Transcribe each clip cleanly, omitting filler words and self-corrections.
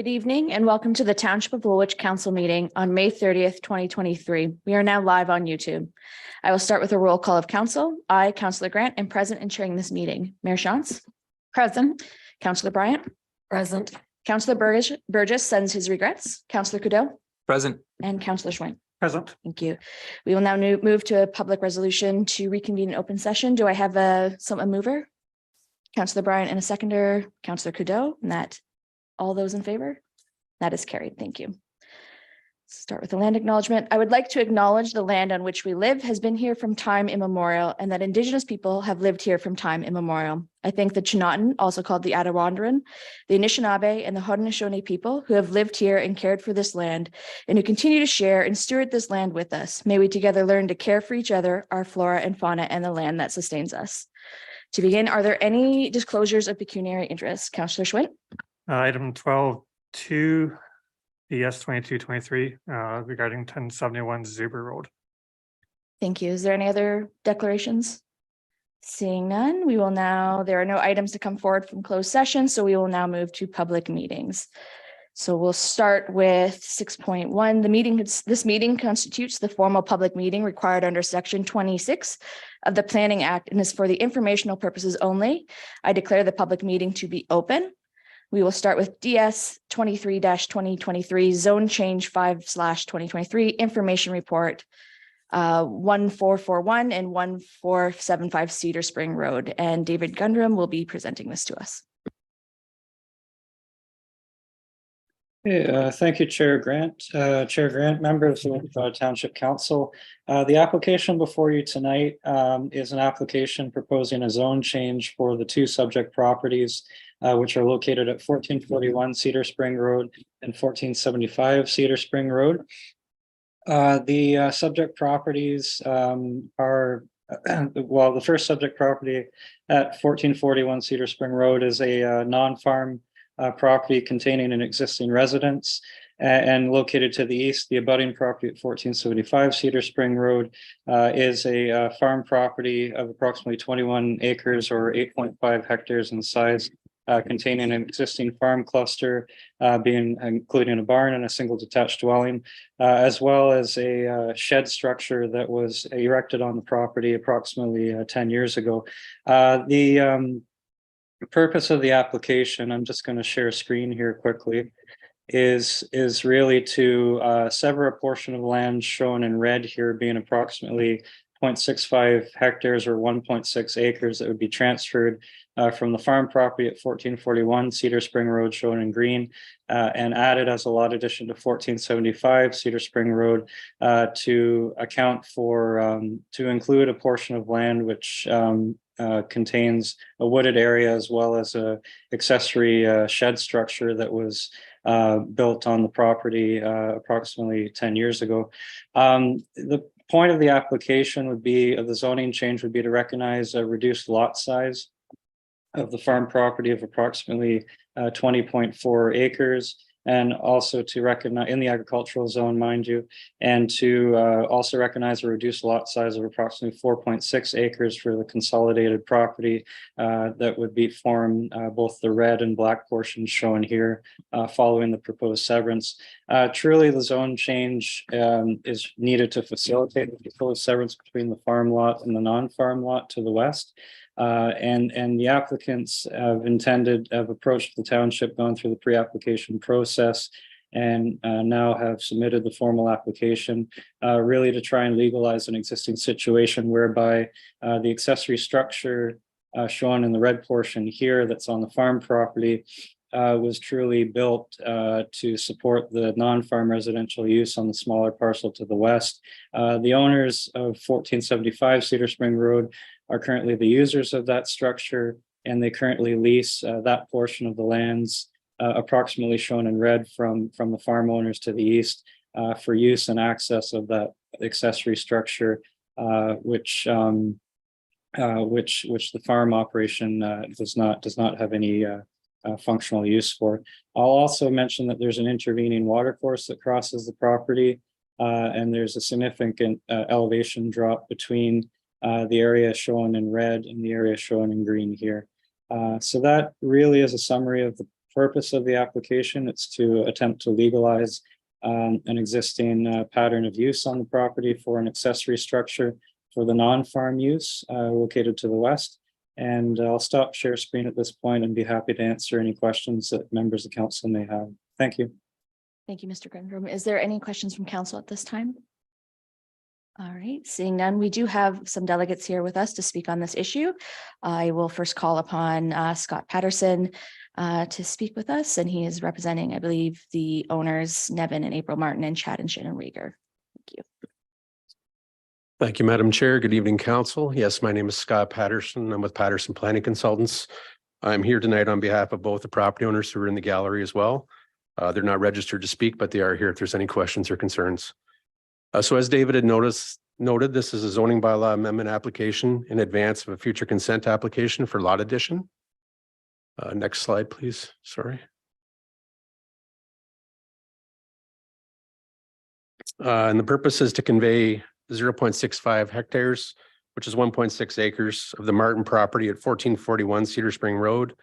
Good evening and welcome to the Township of Woolwich Council meeting on May 30th, 2023. We are now live on YouTube. I will start with a roll call of council. I, Councillor Grant, am present and chairing this meeting. Mayor Shantz? Present. Councillor Bryant? Present. Councillor Burgess sends his regrets. Councillor Kudo? Present. And Councillor Schwinn? Present. Thank you. We will now move to a public resolution to reconvene an open session. Do I have a mover? Councillor Bryant and a seconder. Councillor Kudo, and that all those in favor? That is carried. Thank you. Start with the land acknowledgement. I would like to acknowledge the land on which we live has been here from time immemorial and that Indigenous people have lived here from time immemorial. I thank the Chinatan, also called the Attawandaron, the Anishinaabe, and the Haudenosaunee people who have lived here and cared for this land and who continue to share and steward this land with us. May we together learn to care for each other, our flora and fauna, and the land that sustains us. To begin, are there any disclosures of pecuniary interest? Councillor Schwinn? Item 12.2, BS 2223, regarding 1071 Zuber Road. Thank you. Is there any other declarations? Seeing none, we will now, there are no items to come forward from closed session, so we will now move to public meetings. So we'll start with 6.1. This meeting constitutes the formal public meeting required under section 26 of the Planning Act and is for the informational purposes only. I declare the public meeting to be open. We will start with DS 23-2023 zone change 5/2023 information report 1441 and 1475 Cedar Spring Road. And David Gundrum will be presenting this to us. Hey, thank you, Chair Grant. Chair Grant, members of Township Council. The application before you tonight is an application proposing a zone change for the two subject properties, which are located at 1441 Cedar Spring Road and 1475 Cedar Spring Road. The subject properties are, well, the first subject property at 1441 Cedar Spring Road is a non-farm property containing an existing residence, and located to the east, the abutting property at 1475 Cedar Spring Road is a farm property of approximately 21 acres or 8.5 hectares in size, containing an existing farm cluster, including a barn and a single detached dwelling, as well as a shed structure that was erected on the property approximately 10 years ago. The purpose of the application, I'm just going to share a screen here quickly, is really to sever a portion of land shown in red here, being approximately 0.65 hectares or 1.6 acres that would be transferred from the farm property at 1441 Cedar Spring Road, shown in green, and added as a lot addition to 1475 Cedar Spring Road to account for, to include a portion of land which contains a wooded area as well as a accessory shed structure that was built on the property approximately 10 years ago. The point of the application would be, of the zoning change, would be to recognize a reduced lot size of the farm property of approximately 20.4 acres, and also to recognize, in the agricultural zone, mind you, and to also recognize a reduced lot size of approximately 4.6 acres for the consolidated property that would form both the red and black portions shown here following the proposed severance. Truly, the zone change is needed to facilitate the proposed severance between the farm lot and the non-farm lot to the west. And the applicants have approached the township, gone through the pre-application process, and now have submitted the formal application, really to try and legalize an existing situation whereby the accessory structure shown in the red portion here that's on the farm property was truly built to support the non-farm residential use on the smaller parcel to the west. The owners of 1475 Cedar Spring Road are currently the users of that structure, and they currently lease that portion of the lands approximately shown in red from the farm owners to the east for use and access of that accessory structure, which the farm operation does not have any functional use for. I'll also mention that there's an intervening watercourse that crosses the property, and there's a significant elevation drop between the area shown in red and the area shown in green here. So that really is a summary of purpose of the application. It's to attempt to legalize an existing pattern of use on the property for an accessory structure for the non-farm use located to the west. And I'll stop share screen at this point and be happy to answer any questions that members of council may have. Thank you. Thank you, Mr. Grindrum. Is there any questions from council at this time? All right, seeing none, we do have some delegates here with us to speak on this issue. I will first call upon Scott Patterson to speak with us, and he is representing, I believe, the owners, Nevin and April Martin and Chad and Shannon Rieger. Thank you. Thank you, Madam Chair. Good evening, Council. Yes, my name is Scott Patterson. I'm with Patterson Planning Consultants. I'm here tonight on behalf of both the property owners who are in the gallery as well. They're not registered to speak, but they are here if there's any questions or concerns. So as David had noted, this is a zoning bylaw amendment application in advance of a future consent application for lot addition. Next slide, please. Sorry. And the purpose is to convey 0.65 hectares, which is 1.6 acres of the Martin property at 1441 Cedar Spring Road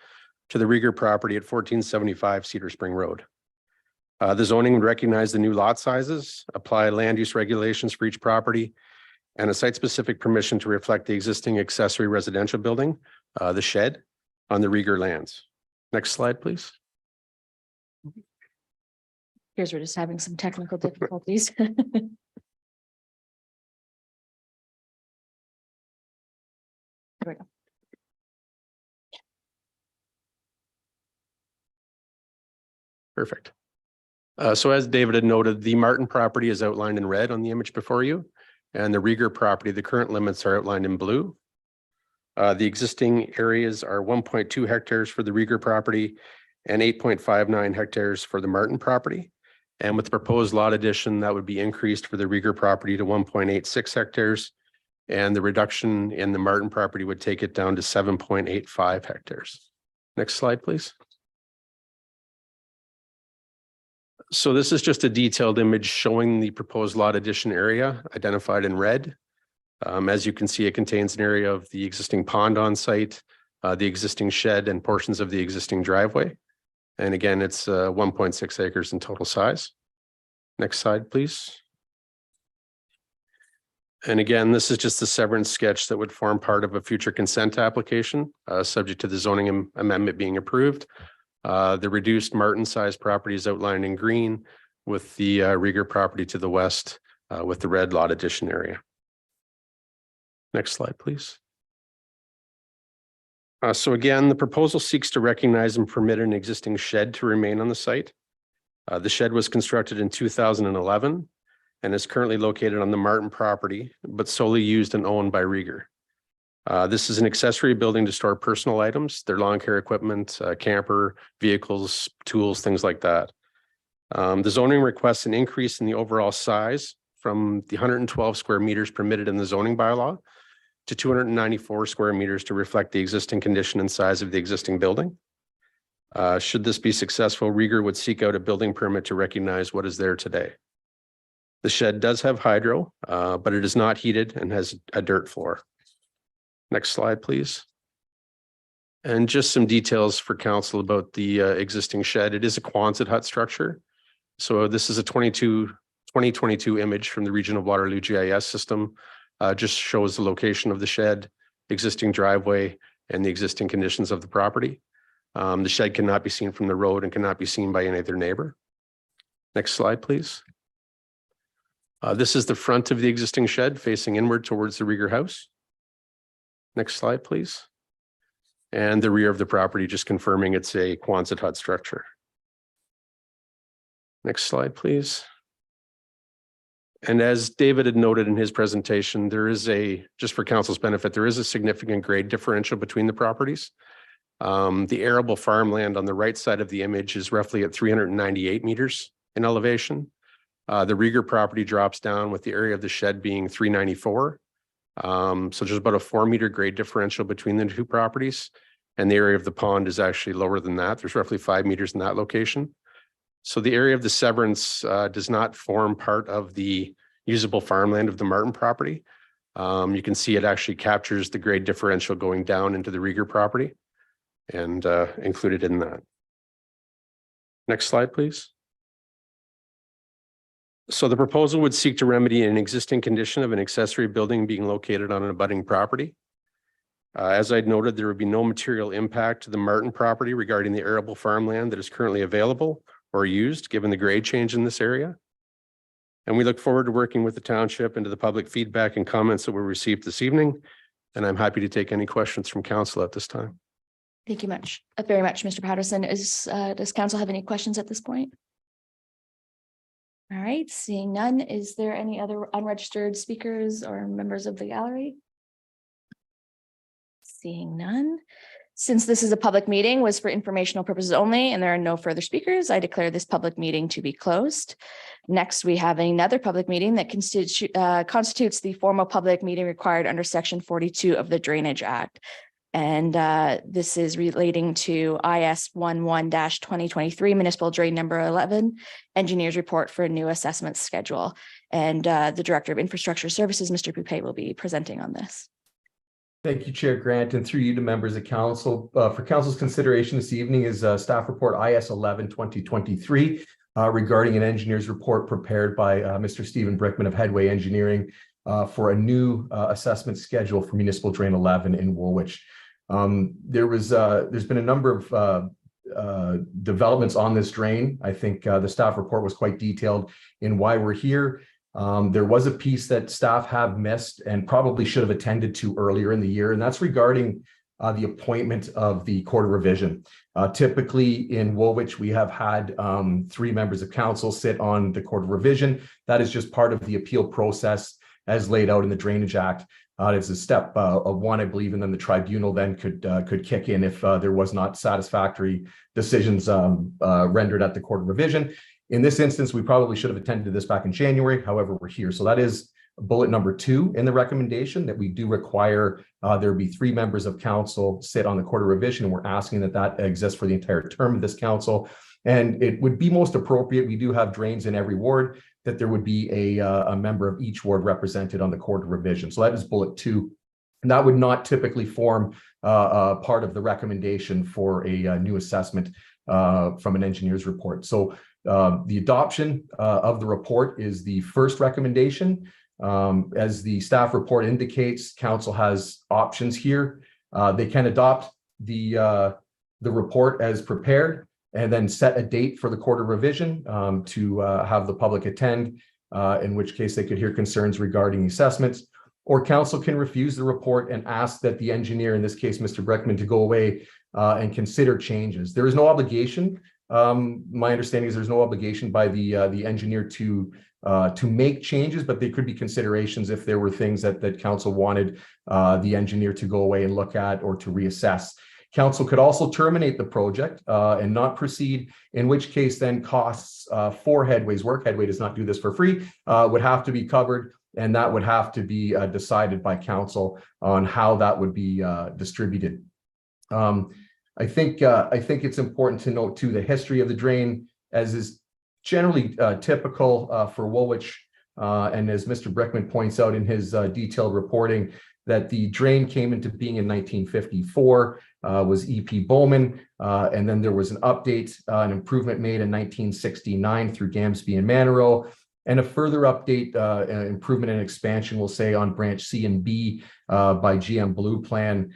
to the Rieger property at 1475 Cedar Spring Road. The zoning would recognize the new lot sizes, apply land use regulations for each property, and a site-specific permission to reflect the existing accessory residential building, the shed, on the Rieger lands. Next slide, please. Here's we're just having some technical difficulties. There we go. Perfect. So as David had noted, the Martin property is outlined in red on the image before you, and the Rieger property, the current limits are outlined in blue. The existing areas are 1.2 hectares for the Rieger property and 8.59 hectares for the Martin property. And with the proposed lot addition, that would be increased for the Rieger property to 1.86 hectares, and the reduction in the Martin property would take it down to 7.85 hectares. Next slide, please. So this is just a detailed image showing the proposed lot addition area identified in red. As you can see, it contains an area of the existing pond on site, the existing shed and portions of the existing driveway. And again, it's 1.6 acres in total size. Next slide, please. And again, this is just a severance sketch that would form part of a future consent application, subject to the zoning amendment being approved. The reduced Martin size property is outlined in green, with the Rieger property to the west with the red lot addition area. Next slide, please. So again, the proposal seeks to recognize and permit an existing shed to remain on the site. The shed was constructed in 2011 and is currently located on the Martin property, but solely used and owned by Rieger. This is an accessory building to store personal items, their lawn care equipment, camper, vehicles, tools, things like that. The zoning requests an increase in the overall size from the 112 square meters permitted in the zoning bylaw to 294 square meters to reflect the existing condition and size of the existing building. Should this be successful, Rieger would seek out a building permit to recognize what is there today. The shed does have hydro, but it is not heated and has a dirt floor. Next slide, please. And just some details for council about the existing shed. It is a Quonset hut structure. So this is a 2022 image from the Region of Waterloo GIS system. Just shows the location of the shed, existing driveway, and the existing conditions of the property. The shed cannot be seen from the road and cannot be seen by any other neighbor. Next slide, please. This is the front of the existing shed facing inward towards the Rieger house. Next slide, please. And the rear of the property, just confirming it's a Quonset hut structure. Next slide, please. And as David had noted in his presentation, there is just for council's benefit, there is a significant grade differential between the properties. The arable farmland on the right side of the image is roughly at 398 meters in elevation. The Rieger property drops down with the area of the shed being 394. So there's about a 4-meter grade differential between the two properties. And the area of the pond is actually lower than that. There's roughly 5 meters in that location. So the area of the severance does not form part of the usable farmland of the Martin property. You can see it actually captures the grade differential going down into the Rieger property and included in that. Next slide, please. So the proposal would seek to remedy an existing condition of an accessory building being located on an abutting property. As I'd noted, there would be no material impact to the Martin property regarding the arable farmland that is currently available or used, given the grade change in this area. And we look forward to working with the township and to the public feedback and comments that were received this evening. And I'm happy to take any questions from council at this time. Thank you very much, Mr. Patterson. Does council have any questions at this point? All right, seeing none, is there any other unregistered speakers or members of the gallery? Seeing none. Since this is a public meeting, was for informational purposes only, and there are no further speakers, I declare this public meeting to be closed. Next, we have another public meeting that constitutes the formal public meeting required under Section 42 of the Drainage Act. And this is relating to IS 11-2023 Municipal Drain Number 11 Engineers Report for a new assessment schedule. And the Director of Infrastructure Services, Mr. Poupet, will be presenting on this. Thank you, Chair Grant, and through you to members of council. For council's consideration this evening is staff report IS 11-2023 regarding an engineer's report prepared by Mr. Stephen Brickman of Headway Engineering for a new assessment schedule for Municipal Drain 11 in Woolwich. There's been a number of developments on this drain. I think the staff report was quite detailed in why we're here. There was a piece that staff have missed and probably should have attended to earlier in the year, and that's regarding the appointment of the Court of Revision. Typically in Woolwich, we have had 3 members of council sit on the Court of Revision. That is just part of the appeal process as laid out in the Drainage Act. It's a step of 1, I believe, and then the tribunal then could kick in if there was not satisfactory decisions rendered at the Court of Revision. In this instance, we probably should have attended this back in January. However, we're here. So that is bullet number 2 in the recommendation, that we do require there be 3 members of council sit on the Court of Revision. And we're asking that that exists for the entire term of this council. And it would be most appropriate, we do have drains in every ward, that there would be a member of each ward represented on the Court of Revision. So that is bullet 2. And that would not typically form part of the recommendation for a new assessment from an engineer's report. So the adoption of the report is the first recommendation. As the staff report indicates, council has options here. They can adopt the report as prepared and then set a date for the Court of Revision to have the public attend, in which case they could hear concerns regarding assessments. Or council can refuse the report and ask that the engineer, in this case, Mr. Brickman, to go away and consider changes. There is no obligation. My understanding is there's no obligation by the engineer to make changes, but there could be considerations if there were things that council wanted the engineer to go away and look at or to reassess. Council could also terminate the project and not proceed, in which case then costs for Headway's work, Headway does not do this for free, would have to be covered, and that would have to be decided by council on how that would be distributed. I think it's important to note too the history of the drain, as is generally typical for Woolwich, and as Mr. Brickman points out in his detailed reporting, that the drain came into being in 1954, was E.P. Bowman, and then there was an update, an improvement made in 1969 through Gamsby and Manorow, and a further update, improvement and expansion, we'll say, on branch C and B by GM Blue Plan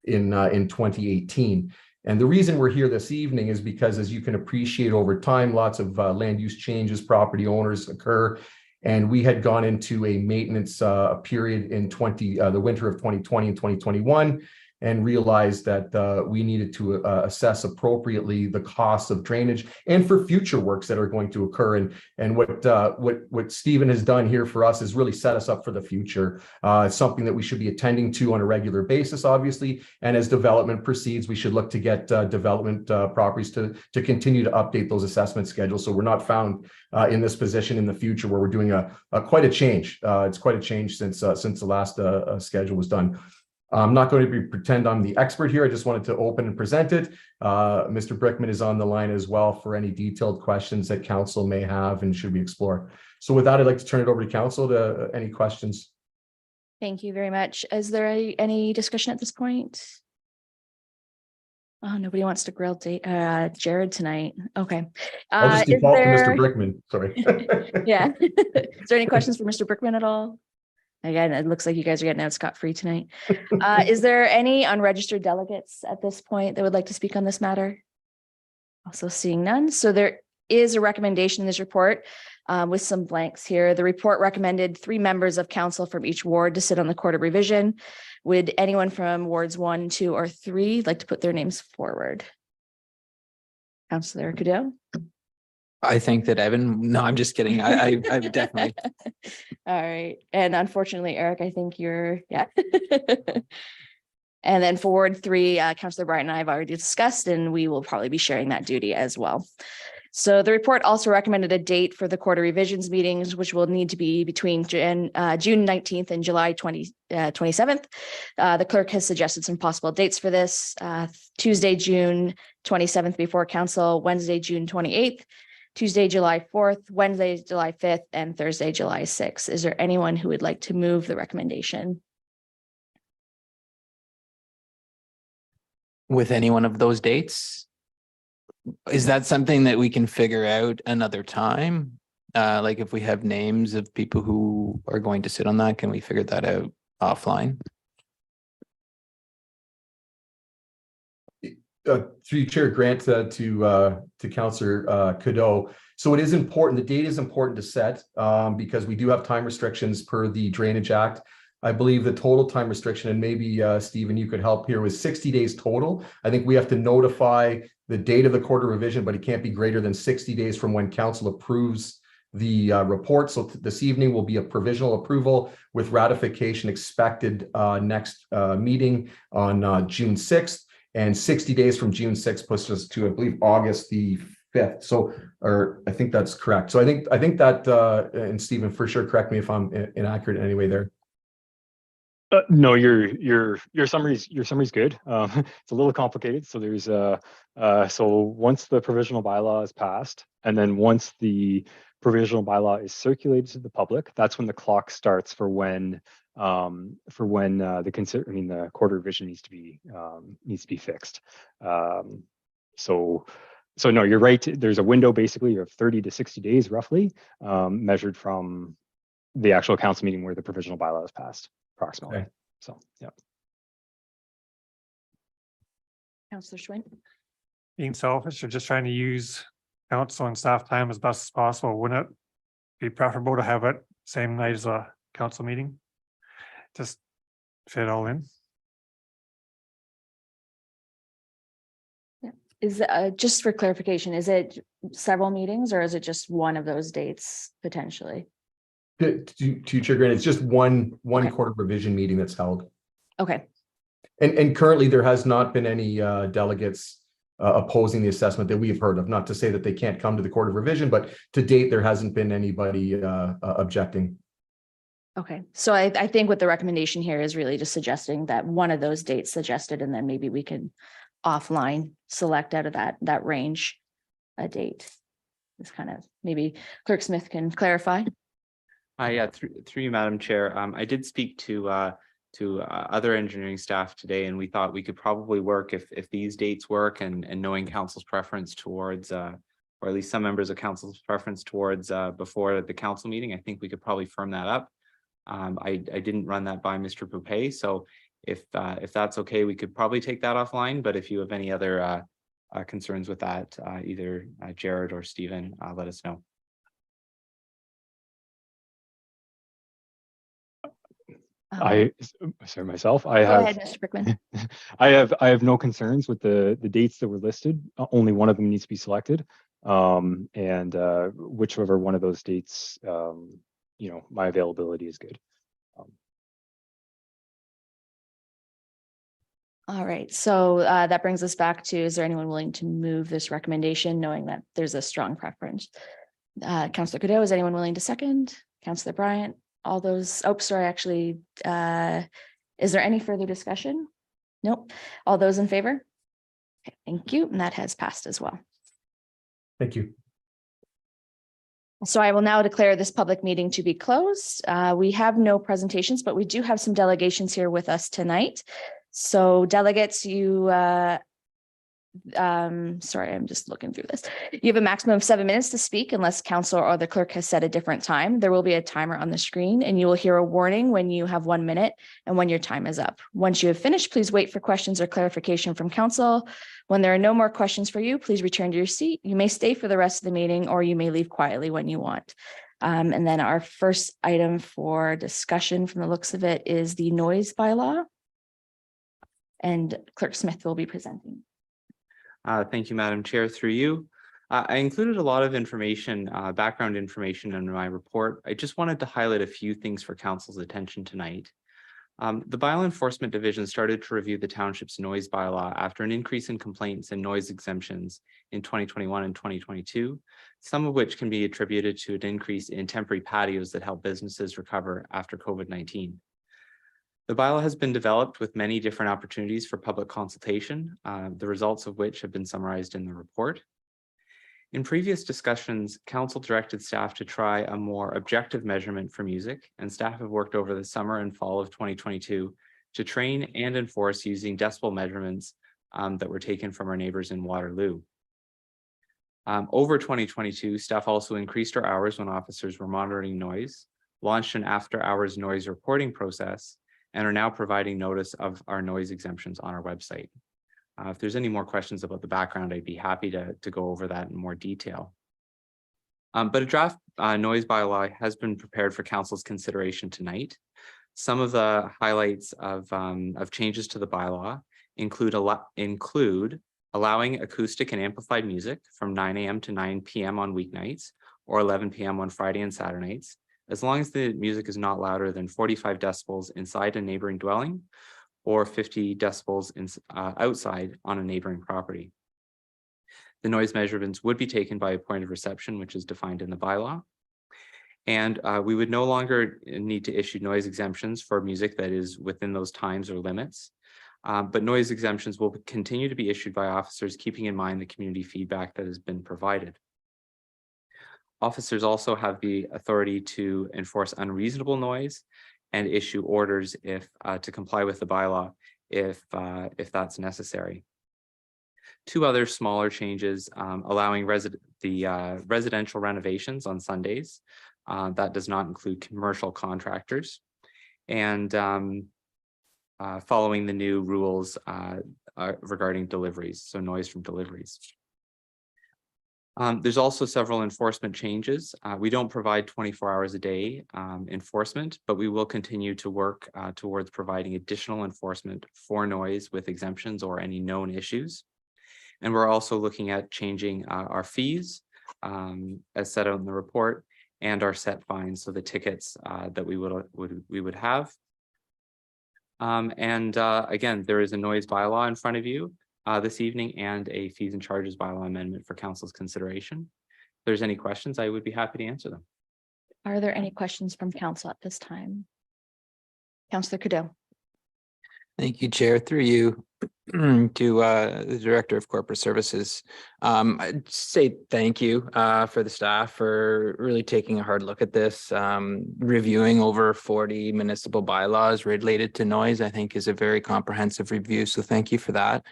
in 2018. And the reason we're here this evening is because, as you can appreciate, over time, lots of land use changes, property owners occur. And we had gone into a maintenance period in the winter of 2020 and 2021, and realized that we needed to assess appropriately the cost of drainage and for future works that are going to occur. And what Stephen has done here for us is really set us up for the future. It's something that we should be attending to on a regular basis, obviously. And as development proceeds, we should look to get development properties to continue to update those assessment schedules, so we're not found in this position in the future where we're doing quite a change. It's quite a change since the last schedule was done. I'm not going to pretend I'm the expert here. I just wanted to open and present it. Mr. Brickman is on the line as well for any detailed questions that council may have and should we explore. So with that, I'd like to turn it over to council to any questions. Thank you very much. Is there any discussion at this point? Oh, nobody wants to grill Jared tonight. Okay. I'll just Is default to there- Mr. Brickman, sorry. Yeah. Is there any questions for Mr. Brickman at all? Again, it looks like you guys are getting out scot-free tonight. Is there any unregistered delegates at this point that would like to speak on this matter? Also seeing none. So there is a recommendation in this report with some blanks here. The report recommended 3 members of council from each ward to sit on the Court of Revision. Would anyone from wards 1, 2, or 3 like to put their names forward? Councillor Cadell? I think that Evan, no, I'm just kidding. I would definitely. All right. And unfortunately, Eric, I think you're, yeah. And then for Ward 3, Councillor Bryant and I have already discussed, and we will probably be sharing that duty as well. So the report also recommended a date for the Court of Revisions meetings, which will need to be between June 19th and July 27th. The clerk has suggested some possible dates for this. Tuesday, June 27th before council, Wednesday, June 28th, Tuesday, July 4th, Wednesday, July 5th, and Thursday, July 6th. Is there anyone who would like to move the recommendation? With any one of those dates? Is that something that we can figure out another time? Like if we have names of people who are going to sit on that, can we figure that out offline? Through Chair Grant to Councillor Cadeau. So it is important, the date is important to set because we do have time restrictions per the Drainage Act. I believe the total time restriction, and maybe Stephen, you could help here, was 60 days total. I think we have to notify the date of the Court of Revision, but it can't be greater than 60 days from when council approves the report. So this evening will be a provisional approval with ratification expected next meeting on June 6th. And 60 days from June 6th puts us to, I believe, August the 5th. So, or I think that's correct. So I think that, and Stephen, for sure, correct me if I'm inaccurate in any way there. No, your summary's good. It's a little complicated. So there's so once the provisional bylaw is passed, and then once the provisional bylaw is circulated to the public, that's when the clock starts for when the Court of Revision needs to be fixed. So no, you're right. There's a window basically of 30 to 60 days roughly, measured from the actual council meeting where the provisional bylaw is passed. Approximately. Okay. So, yeah. Councillor Schwinn? Being selfish or just trying to use council and staff time as best as possible, wouldn't it be preferable to have it same night as a council meeting? Just fit it all in. Yeah. Is just for clarification, is it several meetings or is it just one of those dates potentially? To Chair Grant, it's just one Okay. Court of Revision meeting that's held. Okay. And currently there has not been any delegates opposing the assessment that we've heard of. Not to say that they can't come to the Court of Revision, but to date, there hasn't been anybody objecting. Okay, so I think what the recommendation here is really just suggesting that one of those dates suggested, and then maybe we can offline select out of that range a date. It's kind of, maybe Clerk Smith can clarify. Yeah, through you, Madam Chair. I did speak to other engineering staff today, and we thought we could probably work if these dates work, and knowing council's preference towards, or at least some members of council's preference towards before the council meeting. I think we could probably firm that up. I didn't run that by Mr. Poupé, so if that's okay, we could probably take that offline. But if you have any other concerns with that, either Jared or Stephen, let us know. Sorry, myself. Go ahead, Mr. Brickman. I have no concerns with the dates that were listed. Only one of them needs to be selected. And whichever one of those dates, my availability is good. All right, so that brings us back to, is there anyone willing to move this recommendation, knowing that there's a strong preference? Councillor Cadeau, is anyone willing to second? Councillor Bryant? All those, oh, sorry, actually, is there any further discussion? Nope. All those in favor? Okay, thank you. And that has passed as well. Thank you. So I will now declare this public meeting to be closed. We have no presentations, but we do have some delegations here with us tonight. So delegates, you sorry, I'm just looking through this. You have a maximum of 7 minutes to speak unless council or the clerk has set a different time. There will be a timer on the screen and you will hear a warning when you have 1 minute and when your time is up. Once you have finished, please wait for questions or clarification from council. When there are no more questions for you, please return to your seat. You may stay for the rest of the meeting or you may leave quietly when you want. And then our first item for discussion from the looks of it is the noise bylaw. And Clerk Smith will be presenting. Thank you, Madam Chair. Through you, I included a lot of information, background information in my report. I just wanted to highlight a few things for council's attention tonight. The Bylaw Enforcement Division started to review the township's noise bylaw after an increase in complaints and noise exemptions in 2021 and 2022, some of which can be attributed to an increase in temporary patios that help businesses recover after COVID-19. The bylaw has been developed with many different opportunities for public consultation, the results of which have been summarized in the report. In previous discussions, council directed staff to try a more objective measurement for music, and staff have worked over the summer and fall of 2022 to train and enforce using decibel measurements that were taken from our neighbors in Waterloo. Over 2022, staff also increased our hours when officers were monitoring noise, launched an after-hours noise reporting process, and are now providing notice of our noise exemptions on our website. If there's any more questions about the background, I'd be happy to go over that in more detail. But a draft noise bylaw has been prepared for council's consideration tonight. Some of the highlights of changes to the bylaw include allowing acoustic and amplified music from 9 a.m. to 9 p.m. on weeknights or 11 p.m. on Friday and Saturday nights, as long as the music is not louder than 45 decibels inside a neighboring dwelling or 50 decibels outside on a neighboring property. The noise measurements would be taken by a point of reception, which is defined in the bylaw. And we would no longer need to issue noise exemptions for music that is within those times or limits. But noise exemptions will continue to be issued by officers, keeping in mind the community feedback that has been provided. Officers also have the authority to enforce unreasonable noise and issue orders to comply with the bylaw if that's necessary. Two other smaller changes, allowing residential renovations on Sundays. That does not include commercial contractors. And following the new rules regarding deliveries, so noise from deliveries. There's also several enforcement changes. We don't provide 24 hours a day enforcement, but we will continue to work towards providing additional enforcement for noise with exemptions or any known issues. And we're also looking at changing our fees as set out in the report and our set fines, so the tickets that we would have. Again, there is a noise bylaw in front of you this evening and a fees and charges bylaw amendment for council's consideration. If there's any questions, I would be happy to answer them. Are there any questions from council at this time? Councillor Cadeau. Thank you, Chair. Through you to the Director of Corporate Services. I'd say thank you for the staff for really taking a hard look at this. Reviewing over 40 municipal bylaws related to noise, I think, is a very comprehensive review. So thank you for that.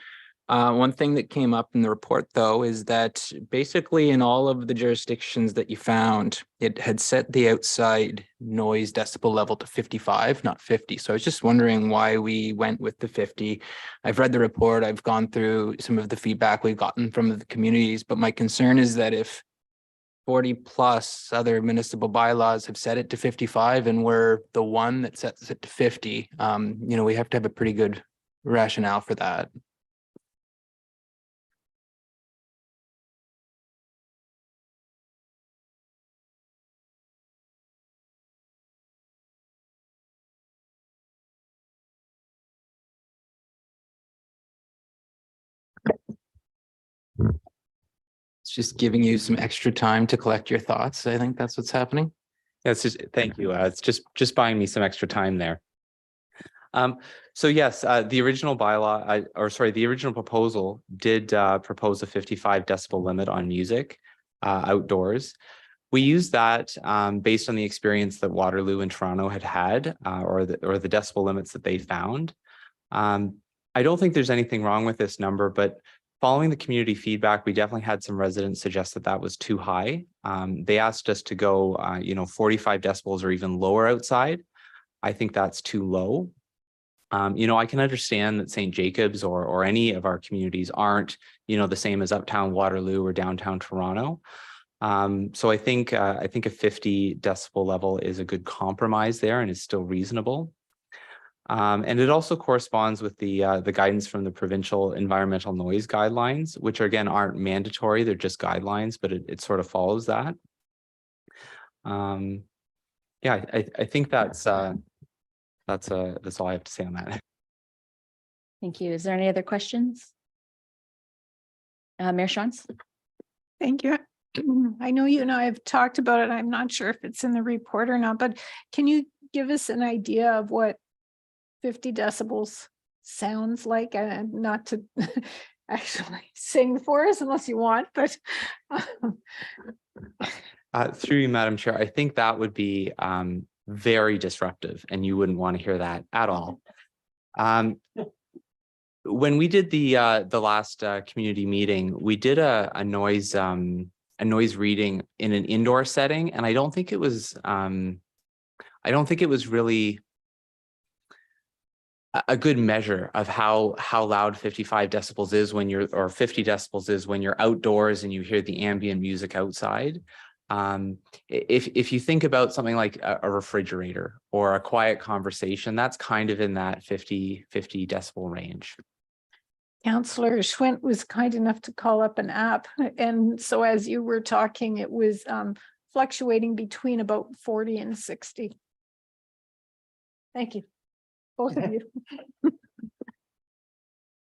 One thing that came up in the report, though, is that basically in all of the jurisdictions that you found, it had set the outside noise decibel level to 55, not 50. So I was just wondering why we went with the 50. I've read the report. I've gone through some of the feedback we've gotten from the communities, but my concern is that if 40 plus other municipal bylaws have set it to 55 and we're the one that sets it to 50, we have to have a pretty good rationale for that. It's just giving you some extra time to collect your thoughts. I think that's what's happening. Yes, thank you. It's just buying me some extra time there. So yes, the original bylaw, the original proposal did propose a 55 decibel limit on music outdoors. We used that based on the experience that Waterloo and Toronto had, or the decibel limits that they found. I don't think there's anything wrong with this number, but Following the community feedback, we definitely had some residents suggest that that was too high. They asked us to go, 45 decibels or even lower outside. I think that's too low. I can understand that St. Jacobs or any of our communities aren't, the same as Uptown Waterloo or downtown Toronto. So I think a 50 decibel level is a good compromise there and is still reasonable. And it also corresponds with the guidance from the provincial environmental noise guidelines, which again aren't mandatory; they're just guidelines, but it sort of follows that. I think that's all I have to say on that. Thank you. Is there any other questions? Mayor Shantz? Thank you. I know you and I have talked about it. I'm not sure if it's in the report or not, but can you give us an idea of what 50 decibels sounds like? And not to actually sing for us unless you want, but Through you, Madam Chair, I think that would be very disruptive, and you wouldn't want to hear that at all. When we did the last community meeting, we did a noise reading in an indoor setting, and I don't think it was really a good measure of how loud 55 decibels is when you're, or 50 decibels is when you're outdoors and you hear the ambient music outside. If you think about something like a refrigerator or a quiet conversation, that's kind of in that 50 decibel range. Councillor Schwint was kind enough to call up an app. And so as you were talking, it was fluctuating between about 40 and 60. Thank you, both of you.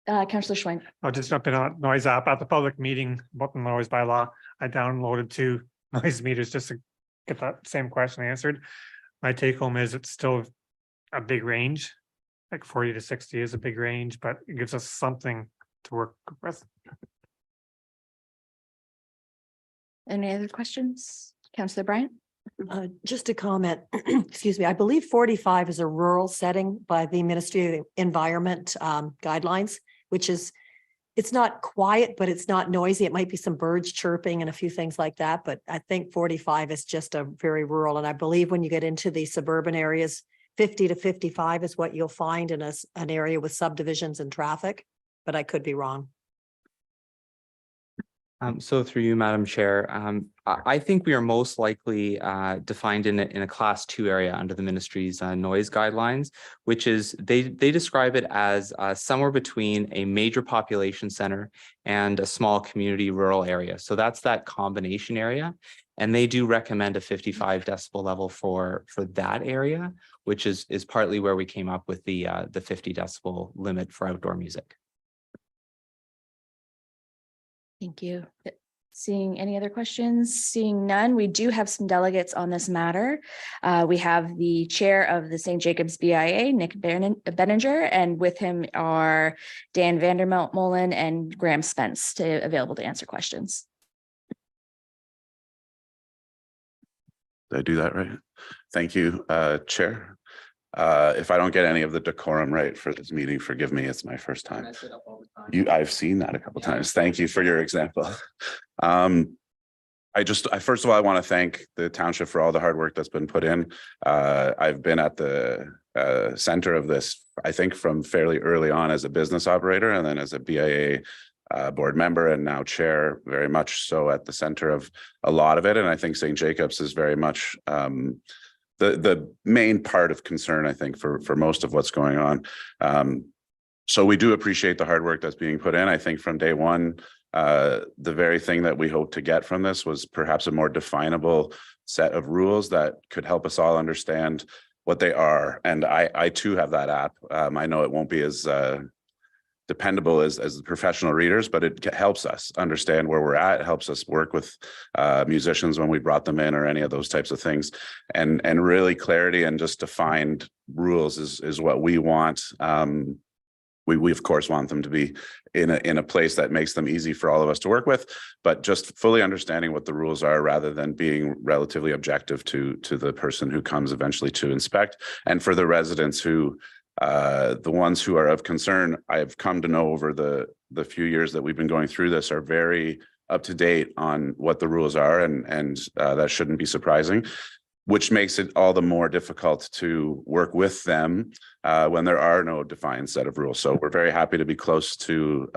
Councillor Schwint. I'll just jump in on noise app at the public meeting about the noise bylaw. I downloaded 2 noise meters just to get that same question answered. My take home is it's still a big range. Like 40 to 60 is a big range, but it gives us something to work with. Any other questions? Councillor Bryant? Just a comment, excuse me, I believe 45 is a rural setting by the Ministry of Environment guidelines, which is, it's not quiet, but it's not noisy. It might be some birds chirping and a few things like that, but I think 45 is just a very rural. And I believe when you get into the suburban areas, 50 to 55 is what you'll find in an area with subdivisions and traffic, but I could be wrong. So through you, Madam Chair, I think we are most likely defined in a class 2 area under the ministry's noise guidelines, which is they describe it as somewhere between a major population center and a small community rural area. So that's that combination area. And they do recommend a 55 decibel level for that area, which is partly where we came up with the 50 decibel limit for outdoor music. Thank you. Seeing any other questions? Seeing none, we do have some delegates on this matter. We have the chair of the St. Jacobs BIA, Nick Benninger, and with him are Dan Vandermolen and Graham Spence available to answer questions. Did I do that right? Thank you, Chair. If I don't get any of the decorum right for this meeting, forgive me, it's my first time. I've seen that a couple times. Thank you for your example. First of all, I want to thank the township for all the hard work that's been put in. I've been at the center of this, I think, from fairly early on as a business operator, and then as a BIA board member, and now chair, very much so at the center of a lot of it. And I think St. Jacobs is very much the main part of concern, I think, for most of what's going on. So we do appreciate the hard work that's being put in. I think from day one, the very thing that we hope to get from this was perhaps a more definable set of rules that could help us all understand what they are. And I too have that app. I know it won't be as dependable as the professional readers, but it helps us understand where we're at. It helps us work with musicians when we brought them in, or any of those types of things. And really clarity and just defined rules is what we want. We of course want them to be in a place that makes them easy for all of us to work with, but just fully understanding what the rules are, rather than being relatively objective to the person who comes eventually to inspect. And for the residents who the ones who are of concern, I have come to know over the the few years that we've been going through this are very up to date on what the rules are, and that shouldn't be surprising, which makes it all the more difficult to work with them when there are no defined set of rules. So we're very happy to be close to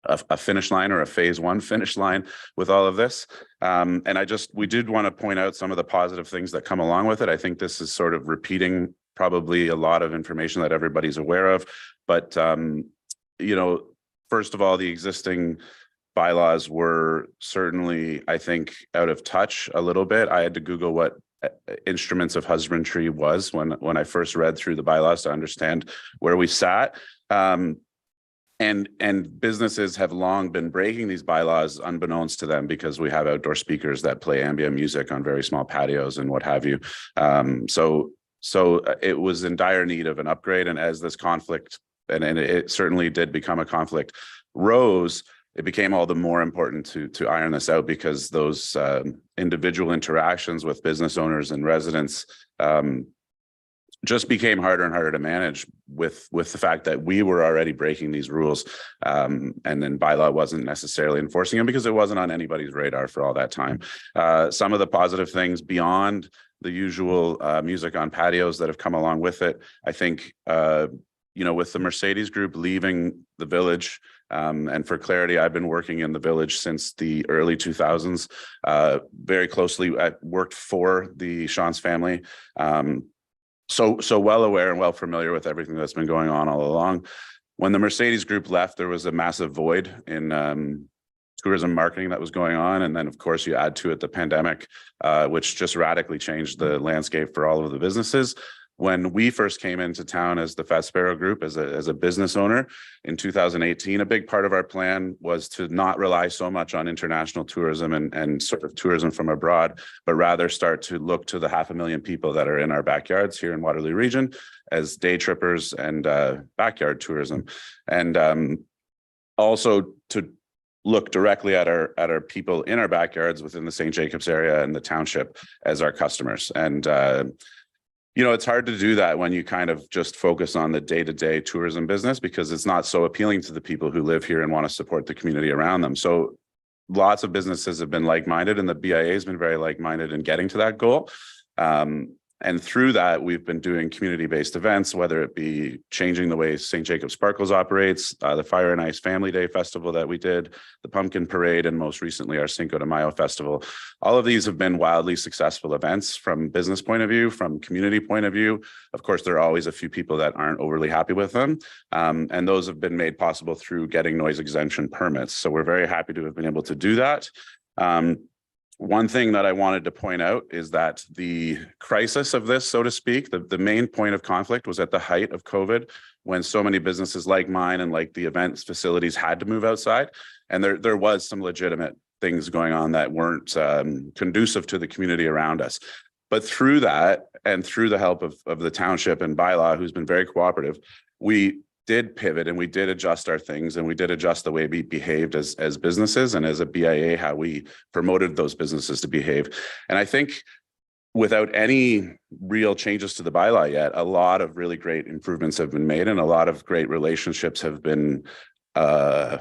a finish line, or a phase one finish line with all of this. And we did want to point out some of the positive things that come along with it. I think this is sort of repeating probably a lot of information that everybody's aware of, but first of all, the existing bylaws were certainly, I think, out of touch a little bit. I had to Google what instruments of husbandry was when I first read through the bylaws to understand where we sat. And businesses have long been breaking these bylaws unbeknownst to them, because we have outdoor speakers that play ambient music on very small patios and what have you. So it was in dire need of an upgrade. And as this conflict, and it certainly did become a conflict, rose, it became all the more important to iron this out, because those individual interactions with business owners and residents just became harder and harder to manage with the fact that we were already breaking these rules, and then bylaw wasn't necessarily enforcing them because it wasn't on anybody's radar for all that time. Some of the positive things beyond the usual music on patios that have come along with it, I think, with the Mercedes group leaving the village, and for clarity, I've been working in the village since the early 2000s, very closely. I worked for the Sean's family. So well aware and well familiar with everything that's been going on all along. When the Mercedes group left, there was a massive void in tourism marketing that was going on. And then, of course, you add to it the pandemic, which just radically changed the landscape for all of the businesses. When we first came into town as the Fat Sparrow Group, as a business owner in 2018, a big part of our plan was to not rely so much on international tourism and sort of tourism from abroad, but rather start to look to the 500,000 people that are in our backyards here in Waterloo region as day trippers and backyard tourism. And also to look directly at our people in our backyards within the St. Jacobs area and the township as our customers. And it's hard to do that when you kind of just focus on the day-to-day tourism business, because it's not so appealing to the people who live here and want to support the community around them. So lots of businesses have been like-minded, and the BIA has been very like-minded in getting to that goal. And through that, we've been doing community-based events, whether it be changing the way St. Jacob Sparkles operates, the Fire and Ice Family Day Festival that we did, the Pumpkin Parade, and most recently our Cinco de Mayo Festival. All of these have been wildly successful events from business point of view, from community point of view. Of course, there are always a few people that aren't overly happy with them. And those have been made possible through getting noise exemption permits. So we're very happy to have been able to do that. One thing that I wanted to point out is that the crisis of this, so to speak, the main point of conflict was at the height of COVID, when so many businesses like mine and like the events facilities had to move outside. And there was some legitimate things going on that weren't conducive to the community around us. But through that, and through the help of the township and bylaw, who's been very cooperative, we did pivot and we did adjust our things, and we did adjust the way we behaved as businesses, and as a BIA, how we promoted those businesses to behave. And I think without any real changes to the bylaw yet, a lot of really great improvements have been made, and a lot of great relationships have been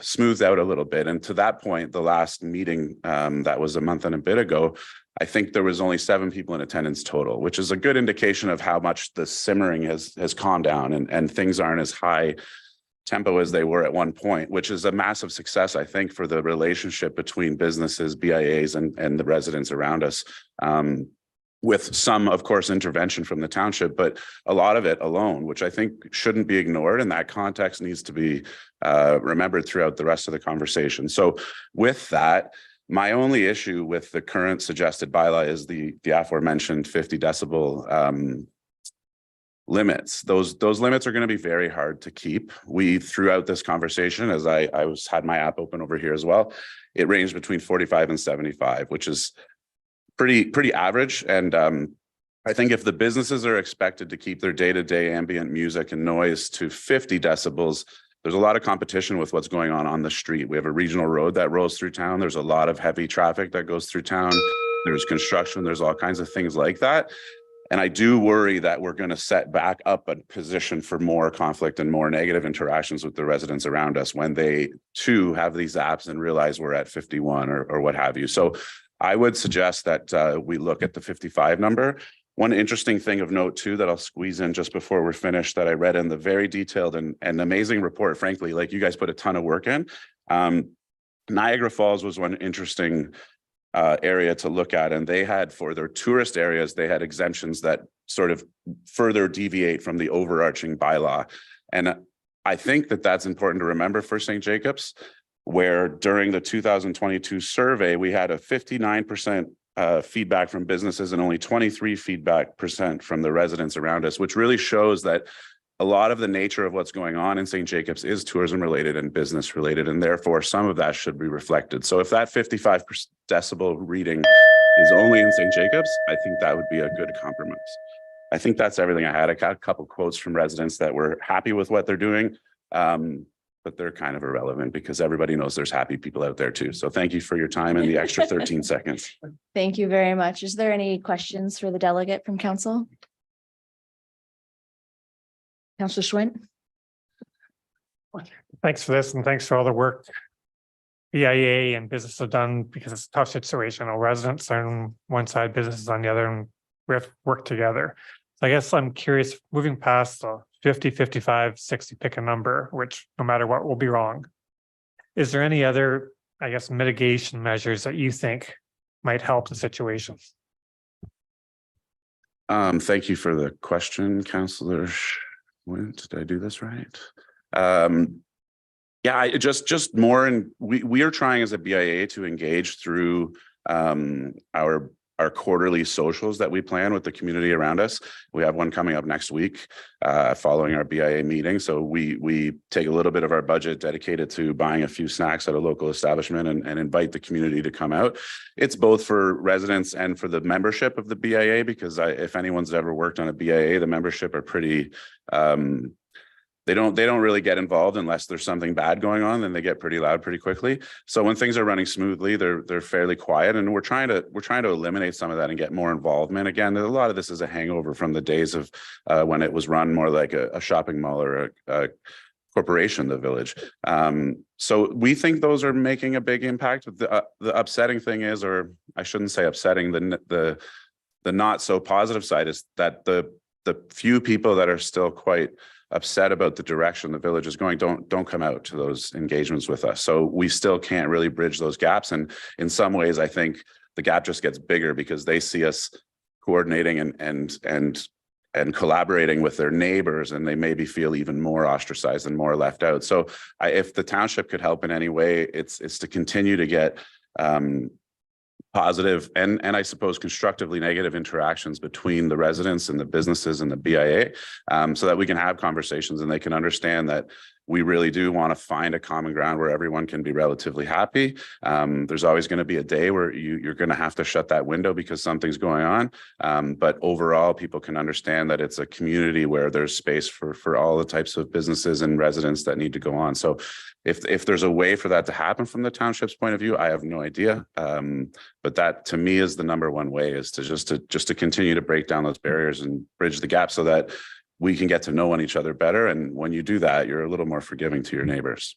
smoothed out a little bit. And to that point, the last meeting that was a month and a bit ago, I think there was only 7 people in attendance total, which is a good indication of how much the simmering has calmed down, and things aren't as high tempo as they were at one point, which is a massive success, I think, for the relationship between businesses, BIAs, and the residents around us. With some, of course, intervention from the township, but a lot of it alone, which I think shouldn't be ignored, and that context needs to be remembered throughout the rest of the conversation. So with that, my only issue with the current suggested bylaw is the aforementioned 50 decibel limits. Those limits are going to be very hard to keep. We, throughout this conversation, as I had my app open over here as well, it ranged between 45 and 75, which is pretty average. And I think if the businesses are expected to keep their day-to-day ambient music and noise to 50 decibels, there's a lot of competition with what's going on the street. We have a regional road that rolls through town. There's a lot of heavy traffic that goes through town. There's construction. There's all kinds of things like that. And I do worry that we're going to set back up a position for more conflict and more negative interactions with the residents around us when they too have these apps and realize we're at 51 or what have you. So I would suggest that we look at the 55 number. One interesting thing of note too that I'll squeeze in just before we're finished that I read in the very detailed and amazing report, frankly, like you guys put a ton of work in. Niagara Falls was one interesting area to look at, and they had, for their tourist areas, they had exemptions that sort of further deviate from the overarching bylaw. And I think that that's important to remember for St. Jacobs, where during the 2022 survey, we had a 59% feedback from businesses and only 23% feedback from the residents around us, which really shows that a lot of the nature of what's going on in St. Jacobs is tourism related and business related, and therefore some of that should be reflected. So if that 55 decibel reading is only in St. Jacobs, I think that would be a good compromise. I think that's everything I had. I got a couple quotes from residents that were happy with what they're doing, but they're kind of irrelevant because everybody knows there's happy people out there too. So thank you for your time and the extra 13 seconds. Thank you very much. Is there any questions for the delegate from council? Councillor Schwint? Thanks for this and thanks for all the work BIA and business have done, because it's a tough situation. Our residents are on one side, businesses on the other, and we have to work together. So I guess I'm curious, moving past the 50, 55, 60, pick a number, which no matter what will be wrong. Is there any other, I guess, mitigation measures that you think might help the situation? Thank you for the question, Councillor. Did I do this right? Yeah, I just more, and we are trying as a BIA to engage through our quarterly socials that we plan with the community around us. We have one coming up next week following our BIA meeting. So we take a little bit of our budget dedicated to buying a few snacks at a local establishment and invite the community to come out. It's both for residents and for the membership of the BIA, because if anyone's ever worked on a BIA, the membership are pretty they don't really get involved unless there's something bad going on, then they get pretty loud pretty quickly. So when things are running smoothly, they're fairly quiet, and we're trying to eliminate some of that and get more involvement. Again, a lot of this is a hangover from the days of when it was run more like a shopping mall or a corporation, the village. So we think those are making a big impact. The upsetting thing is, or I shouldn't say upsetting, the not so positive side is that the few people that are still quite upset about the direction the village is going don't come out to those engagements with us. So we still can't really bridge those gaps. And in some ways, I think the gap just gets bigger because they see us coordinating and collaborating with their neighbors, and they maybe feel even more ostracized and more left out. So if the township could help in any way, it's to continue to get positive and I suppose constructively negative interactions between the residents and the businesses and the BIA, so that we can have conversations and they can understand that we really do want to find a common ground where everyone can be relatively happy. There's always going to be a day where you're going to have to shut that window because something's going on. But overall, people can understand that it's a community where there's space for all the types of businesses and residents that need to go on. So if there's a way for that to happen from the township's point of view, I have no idea. But that to me is the number one way, is to just to continue to break down those barriers and bridge the gap so that we can get to know each other better. And when you do that, you're a little more forgiving to your neighbors.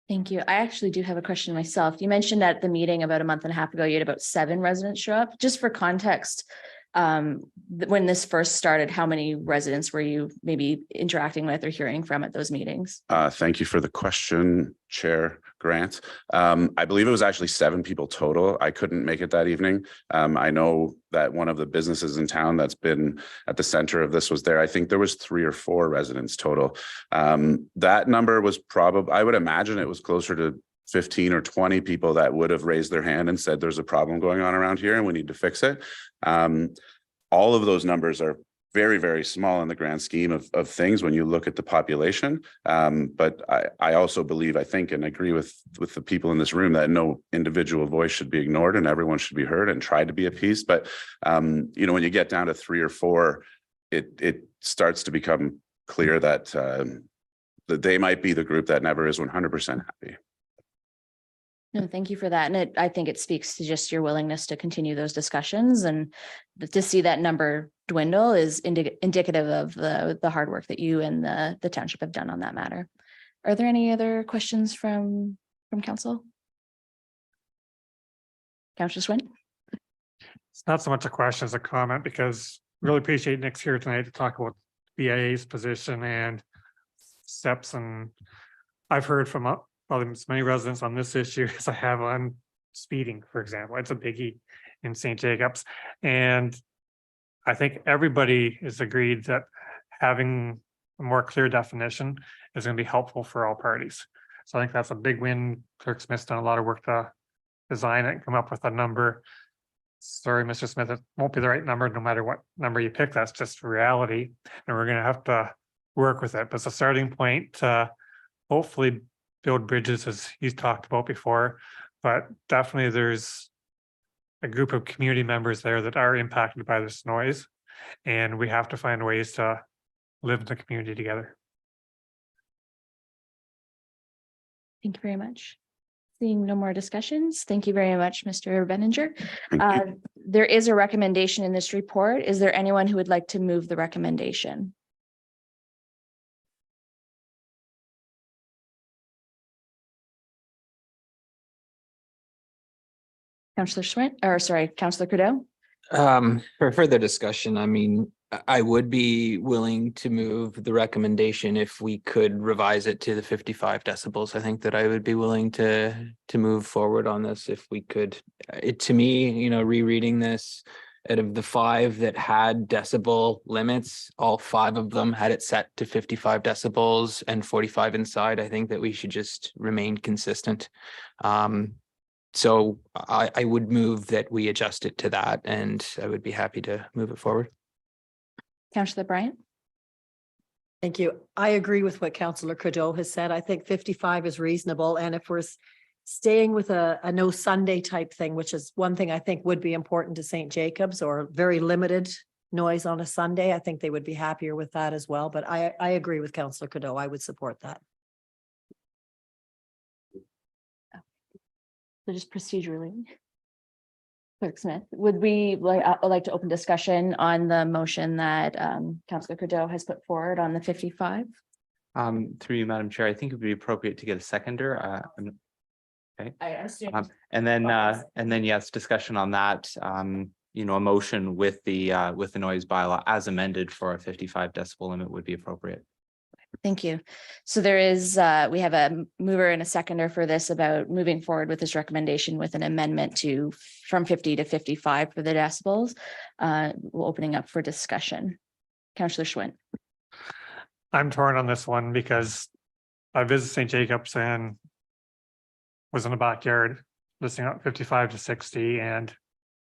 Thank you. I actually do have a question myself. You mentioned at the meeting about a month and a half ago, you had about 7 residents show up. Just for context, when this first started, how many residents were you maybe interacting with or hearing from at those meetings? Thank you for the question, Chair Grant. I believe it was actually 7 people total. I couldn't make it that evening. I know that one of the businesses in town that's been at the center of this was there. I think there was 3 or 4 residents total. That number was probably, I would imagine it was closer to 15 or 20 people that would have raised their hand and said, there's a problem going on around here and we need to fix it. All of those numbers are very, very small in the grand scheme of things when you look at the population. But I also believe, I think, and agree with the people in this room that no individual voice should be ignored and everyone should be heard and try to be at peace. But, you know, when you get down to 3 or 4, it starts to become clear that, that they might be the group that never is 100% happy. No, thank you for that. And I think it speaks to just your willingness to continue those discussions, and to see that number dwindle is indicative of the hard work that you and the township have done on that matter. Are there any other questions from council? Councillor Swint? It's not so much a question as a comment, because really appreciate Nick's here tonight to talk about BIA's position and steps. And I've heard from probably as many residents on this issue as I have on speeding, for example. It's a biggie in St. Jacobs. And I think everybody is agreed that having a more clear definition is going to be helpful for all parties. So I think that's a big win. Clerk Smith's done a lot of work to design it and come up with a number. Sorry, Mr. Smith, it won't be the right number no matter what number you pick. That's just reality. And we're going to have to work with it. But it's a starting point to hopefully build bridges, as he's talked about before. But definitely there's a group of community members there that are impacted by this noise. And we have to find ways to live in the community together. Thank you very much. Seeing no more discussions, thank you very much, Mr. Benninger. Thank you. There is a recommendation in this report. Is there anyone who would like to move the recommendation? Councillor Swint, or sorry, Councillor Trudeau? For further discussion, I mean, I would be willing to move the recommendation if we could revise it to the 55 decibels. I think that I would be willing to move forward on this if we could. It, to me, you know, rereading this, out of the 5 that had decibel limits, all 5 of them had it set to 55 decibels and 45 inside. I think that we should just remain consistent. So I would move that we adjust it to that, and I would be happy to move it forward. Councillor Bryant? Thank you. I agree with what Councillor Trudeau has said. I think 55 is reasonable. And if we're staying with a no Sunday type thing, which is one thing I think would be important to St. Jacobs, or very limited noise on a Sunday, I think they would be happier with that as well. But I agree with Councillor Trudeau. I would support that. So just procedurally. Clerk Smith, would we like to open discussion on the motion that Councillor Trudeau has put forward on the 55? Through you, Madam Chair, I think it would be appropriate to get a seconder. Okay. I assume. And then yes, discussion on that. You know, a motion with the noise bylaw as amended for a 55 decibel limit would be appropriate. Thank you. So there is, we have a mover and a seconder for this about moving forward with this recommendation with an amendment to from 50 to 55 for the decibels. We're opening up for discussion. Councillor Schwint. I'm torn on this one because I visited St. Jacobs and was in the backyard listening up 55 to 60, and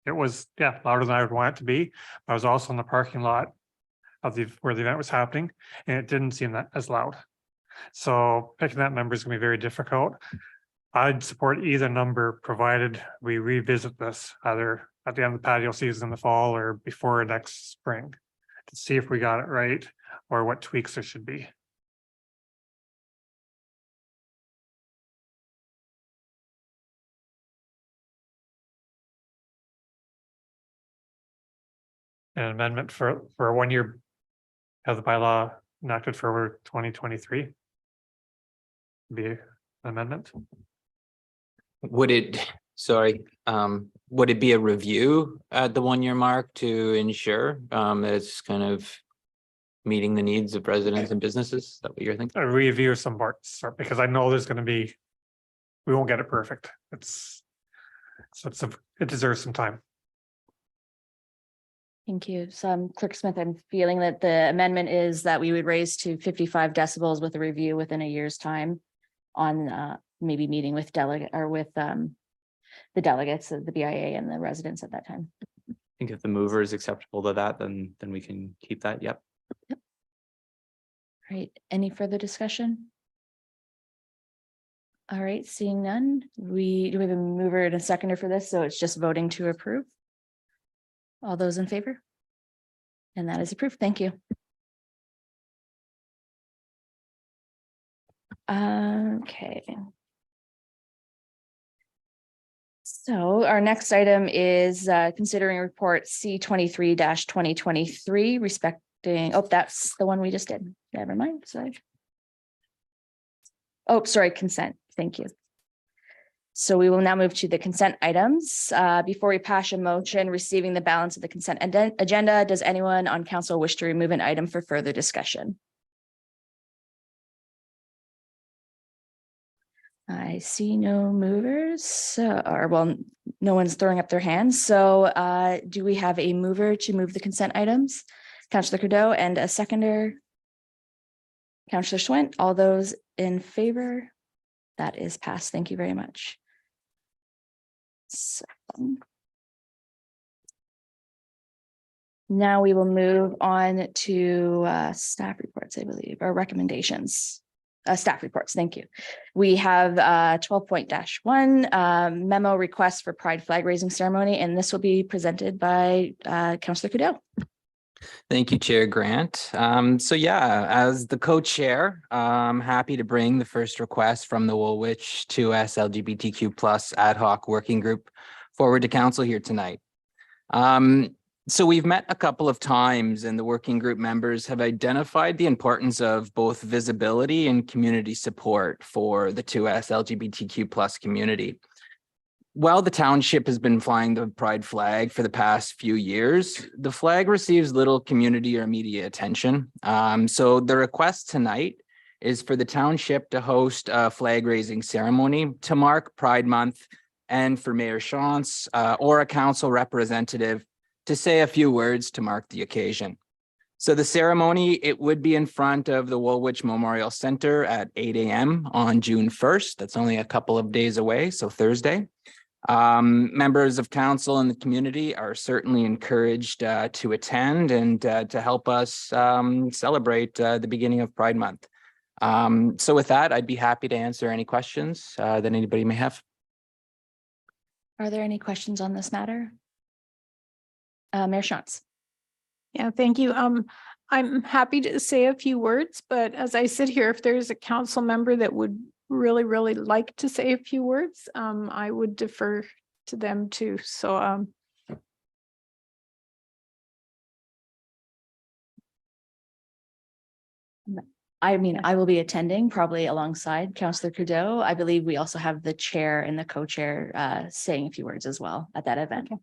it was, yeah, louder than I would want it to be. I was also in the parking lot of where the event was happening, and it didn't seem that as loud. So picking that number is gonna be very difficult. I'd support either number, provided we revisit this either at the end of the patio season in the fall or before next spring, to see if we got it right or what tweaks there should be. An amendment for a 1 year, have the bylaw enacted for 2023. Be an amendment. Would it, sorry, would it be a review at the 1 year mark to ensure that it's kind of meeting the needs of residents and businesses? Is that what you're thinking? A review of some parts, because I know there's gonna be, we won't get it perfect. It deserves some time. Thank you. So Clerk Smith, I'm feeling that the amendment is that we would raise to 55 decibels with a review within a year's time on maybe meeting with the delegates of the BIA and the residents at that time. I think if the mover is acceptable to that, then we can keep that. Yep. Right. Any further discussion? All right, seeing none, do we have a mover and a seconder for this? So it's just voting to approve. All those in favor? And that is approved. Thank you. Okay. So our next item is considering report C 23-2023 respecting, oh, that's the one we just did. Never mind, sorry. Oh, sorry, consent. Thank you. So we will now move to the consent items. Before we pass a motion receiving the balance of the consent agenda, does anyone on council wish to remove an item for further discussion? I see no movers, or well, no one's throwing up their hands. So do we have a mover to move the consent items? Councillor Trudeau and a seconder. Councillor Schwint, all those in favor? That is passed. Thank you very much. So, now we will move on to staff reports, I believe, or recommendations. Staff reports, thank you. We have 12.-1 memo request for Pride flag raising ceremony, and this will be presented by Councillor Trudeau. Thank you, Chair Grant. So yeah, as the co-chair, I'm happy to bring the first request from the Woolwich 2S LGBTQ+ ad hoc working group forward to council here tonight. So we've met a couple of times and the working group members have identified the importance of both visibility and community support for the 2S LGBTQ+ community. While the township has been flying the Pride flag for the past few years, the flag receives little community or media attention. So the request tonight is for the township to host a flag raising ceremony to mark Pride Month and for Mayor Chance or a council representative to say a few words to mark the occasion. So the ceremony, it would be in front of the Woolwich Memorial Center at 8 a.m. on June 1st. That's only a couple of days away, so Thursday. Members of council and the community are certainly encouraged to attend and to help us celebrate the beginning of Pride Month. So with that, I'd be happy to answer any questions that anybody may have. Are there any questions on this matter? Mayor Chance. Yeah, thank you. I'm happy to say a few words, but as I sit here, if there's a council member that would really like to say a few words, I would defer to them too. So I mean, I will be attending probably alongside Councillor Trudeau. I believe we also have the chair and the co-chair saying a few words as well at that event. Okay.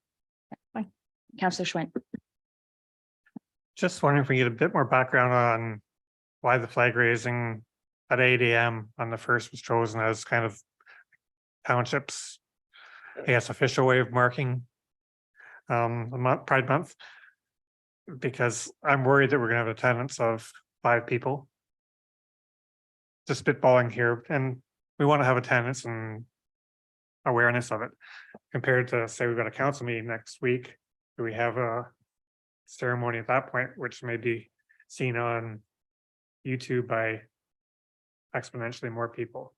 Fine. Councillor Schwint. Just wondering if we get a bit more background on why the flag raising at 8 a.m. on the 1st was chosen as kind of township's, I guess, official way of marking Pride Month. Because I'm worried that we're gonna have attendance of 5 people. Just spitballing here, and we want to have attendance and awareness of it compared to, say, we've got a council meeting next week. Do we have a ceremony at that point, which may be seen on YouTube by exponentially more people?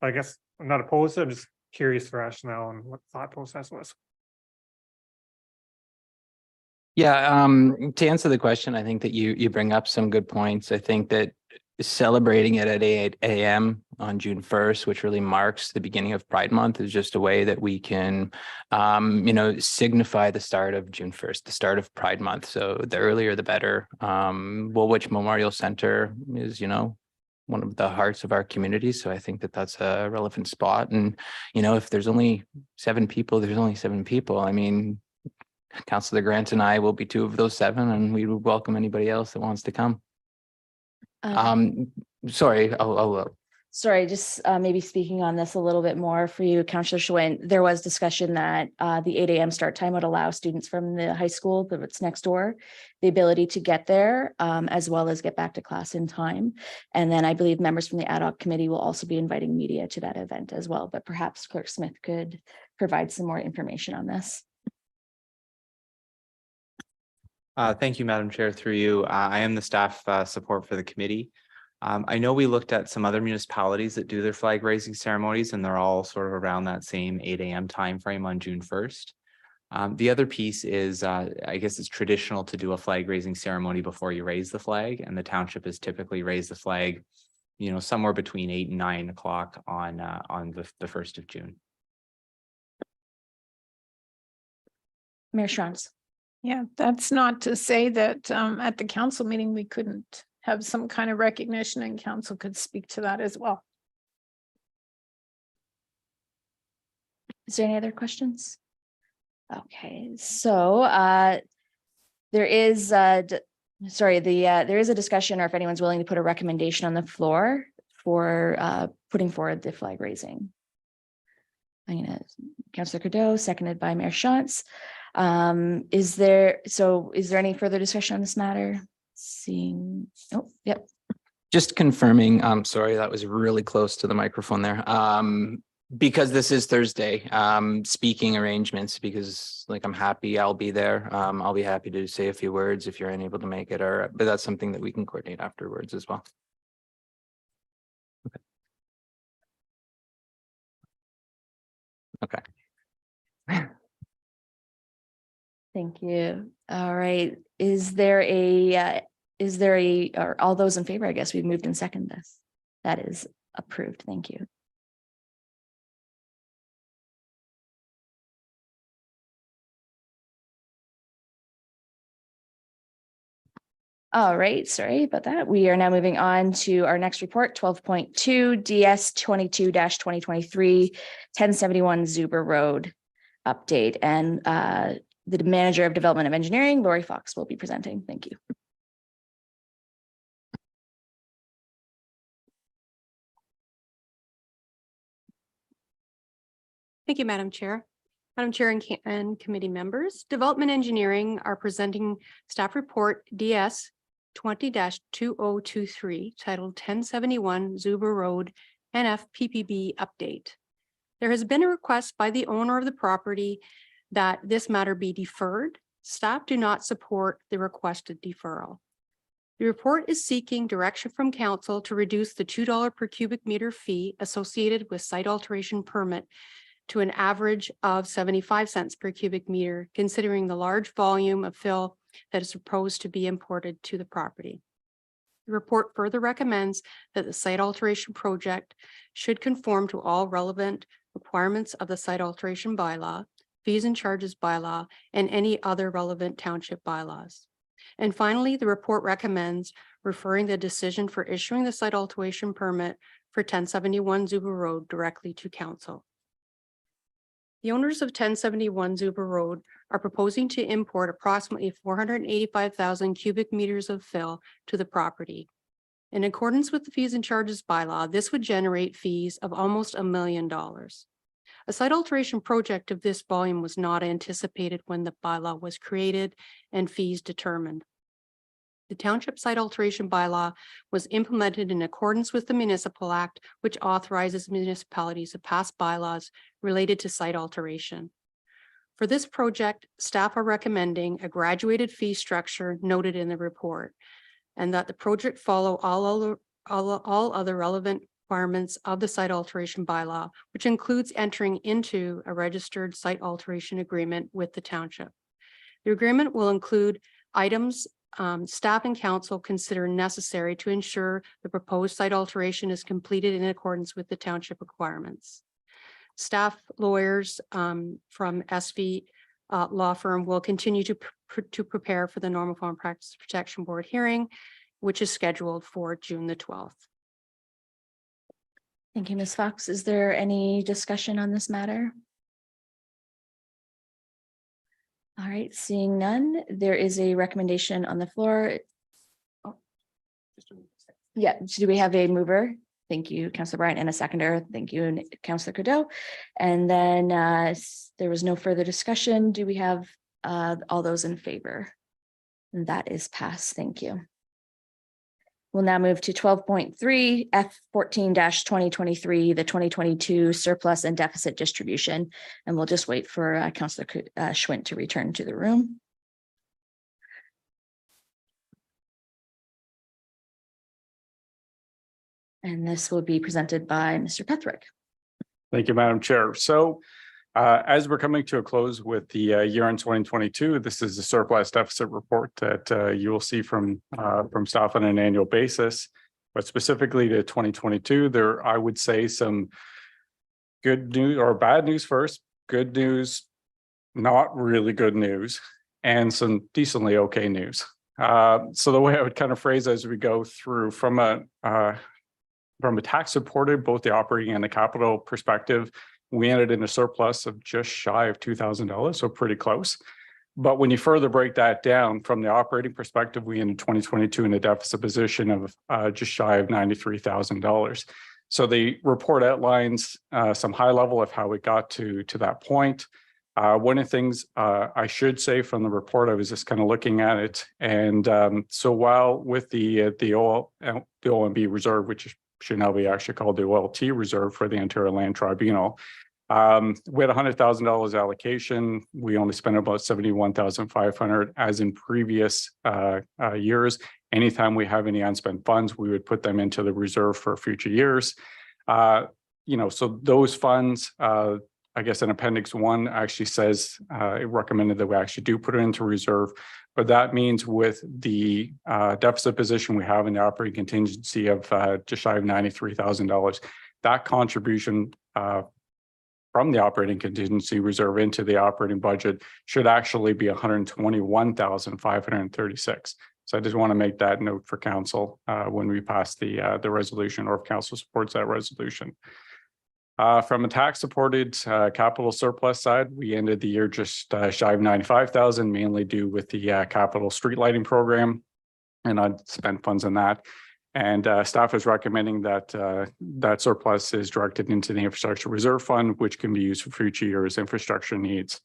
I guess I'm not opposed to it, I'm just curious the rationale and what the thought process was. Yeah, to answer the question, I think that you bring up some good points. I think that celebrating it at 8 a.m. on June 1st, which really marks the beginning of Pride Month, is just a way that we can, signify the start of June 1st, the start of Pride Month. So the earlier, the better. Woolwich Memorial Center is, one of the hearts of our community. So I think that that's a relevant spot. And, if there's only 7 people, there's only 7 people. I mean, Councillor Grant and I will be 2 of those 7, and we would welcome anybody else that wants to come. Sorry, Sorry, just maybe speaking on this a little bit more for you, Councillor Schwint. There was discussion that the 8 a.m. start time would allow students from the high school that's next door the ability to get there as well as get back to class in time. And then I believe members from the ad hoc committee will also be inviting media to that event as well. But perhaps Clerk Smith could provide some more information on this. Thank you, Madam Chair, through you. I am the staff support for the committee. I know we looked at some other municipalities that do their flag raising ceremonies, and they're all sort of around that same 8 a.m. timeframe on June 1st. The other piece is, I guess it's traditional to do a flag raising ceremony before you raise the flag, and the township has typically raised the flag, somewhere between 8 and 9 o'clock on the 1st of June. Mayor Schranz. Yeah, that's not to say that at the council meeting, we couldn't have some kind of recognition and council could speak to that as well. Is there any other questions? Okay, so there is there is a discussion, or if anyone's willing to put a recommendation on the floor for putting forward the flag raising. I'm gonna, Councillor Cadeau, seconded by Mayor Schantz. Is there any further discussion on this matter? Seeing, oh, yep. Just confirming, I'm sorry, that was really close to the microphone there. Because this is Thursday, speaking arrangements, because like I'm happy I'll be there. I'll be happy to say a few words if you're unable to make it, but that's something that we can coordinate afterwards as well. Okay. Thank you. All right. Or all those in favor? I guess we've moved and seconded this. That is approved. Thank you. All right, sorry about that. We are now moving on to our next report, 12.2 DS 22-2023, 1071 Zuber Road update. And the Manager of Development of Engineering, Lori Fox, will be presenting. Thank you. Thank you, Madam Chair. Madam Chair and committee members, Development Engineering are presenting staff report DS 20-2023 titled 1071 Zuber Road NFPPB update. There has been a request by the owner of the property that this matter be deferred. Staff do not support the requested deferral. The report is seeking direction from council to reduce the $2 per cubic meter fee associated with site alteration permit to an average of 75 cents per cubic meter, considering the large volume of fill that is proposed to be imported to the property. The report further recommends that the site alteration project should conform to all relevant requirements of the site alteration bylaw, fees and charges bylaw, and any other relevant township bylaws. And finally, the report recommends referring the decision for issuing the site alteration permit for 1071 Zuber Road directly to council. The owners of 1071 Zuber Road are proposing to import approximately 485,000 cubic meters of fill to the property. In accordance with the fees and charges bylaw, this would generate fees of almost $1 million. A site alteration project of this volume was not anticipated when the bylaw was created and fees determined. The Township Site Alteration Bylaw was implemented in accordance with the Municipal Act, which authorizes municipalities to pass bylaws related to site alteration. For this project, staff are recommending a graduated fee structure noted in the report, and that the project follow all other relevant requirements of the site alteration bylaw, which includes entering into a registered site alteration agreement with the township. The agreement will include items staff and council consider necessary to ensure the proposed site alteration is completed in accordance with the township requirements. Staff lawyers from SV law firm will continue to prepare for the Normal Farm Practice Protection Board hearing, which is scheduled for June the 12th. Thank you, Ms. Fox. Is there any discussion on this matter? All right, seeing none, there is a recommendation on the floor. Oh. Yeah, do we have a mover? Thank you, Councillor Bryant, and a seconder. Thank you, Councillor Cadeau. And then there was no further discussion. Do we have all those in favor? And that is passed. Thank you. We'll now move to 12.3 F14-2023, the 2022 surplus and deficit distribution. And we'll just wait for Councillor Schwint to return to the room. And this will be presented by Mr. Petherick. Thank you, Madam Chair. So as we're coming to a close with the year end 2022, this is the surplus deficit report that you will see from staff on an annual basis. But specifically to 2022, there I would say some good news or bad news first. Good news, not really good news and some decently okay news. So the way I would kind of phrase as we go through from a tax supported, both the operating and the capital perspective, we ended in a surplus of just shy of $2,000, so pretty close. But when you further break that down from the operating perspective, we ended 2022 in a deficit position of just shy of $93,000. So the report outlines some high level of how we got to that point. One of the things I should say from the report, I was just kind of looking at it. And so while with the OMB reserve, which should now be actually called the OLT reserve for the Ontario Land Tribunal, we had $100,000 allocation. We only spent about $71,500 as in previous years. Anytime we have any unspent funds, we would put them into the reserve for future years. So those funds, I guess in Appendix 1 actually says it recommended that we actually do put it into reserve, but that means with the deficit position we have in the operating contingency of just shy of $93,000, that contribution from the operating contingency reserve into the operating budget should actually be $121,536. So I just want to make that note for council when we pass the resolution, or if council supports that resolution. From a tax supported capital surplus side, we ended the year just shy of 95,000, mainly due with the capital street lighting program, and I'd spent funds on that. And staff is recommending that that surplus is directed into the infrastructure reserve fund, which can be used for future years' infrastructure needs.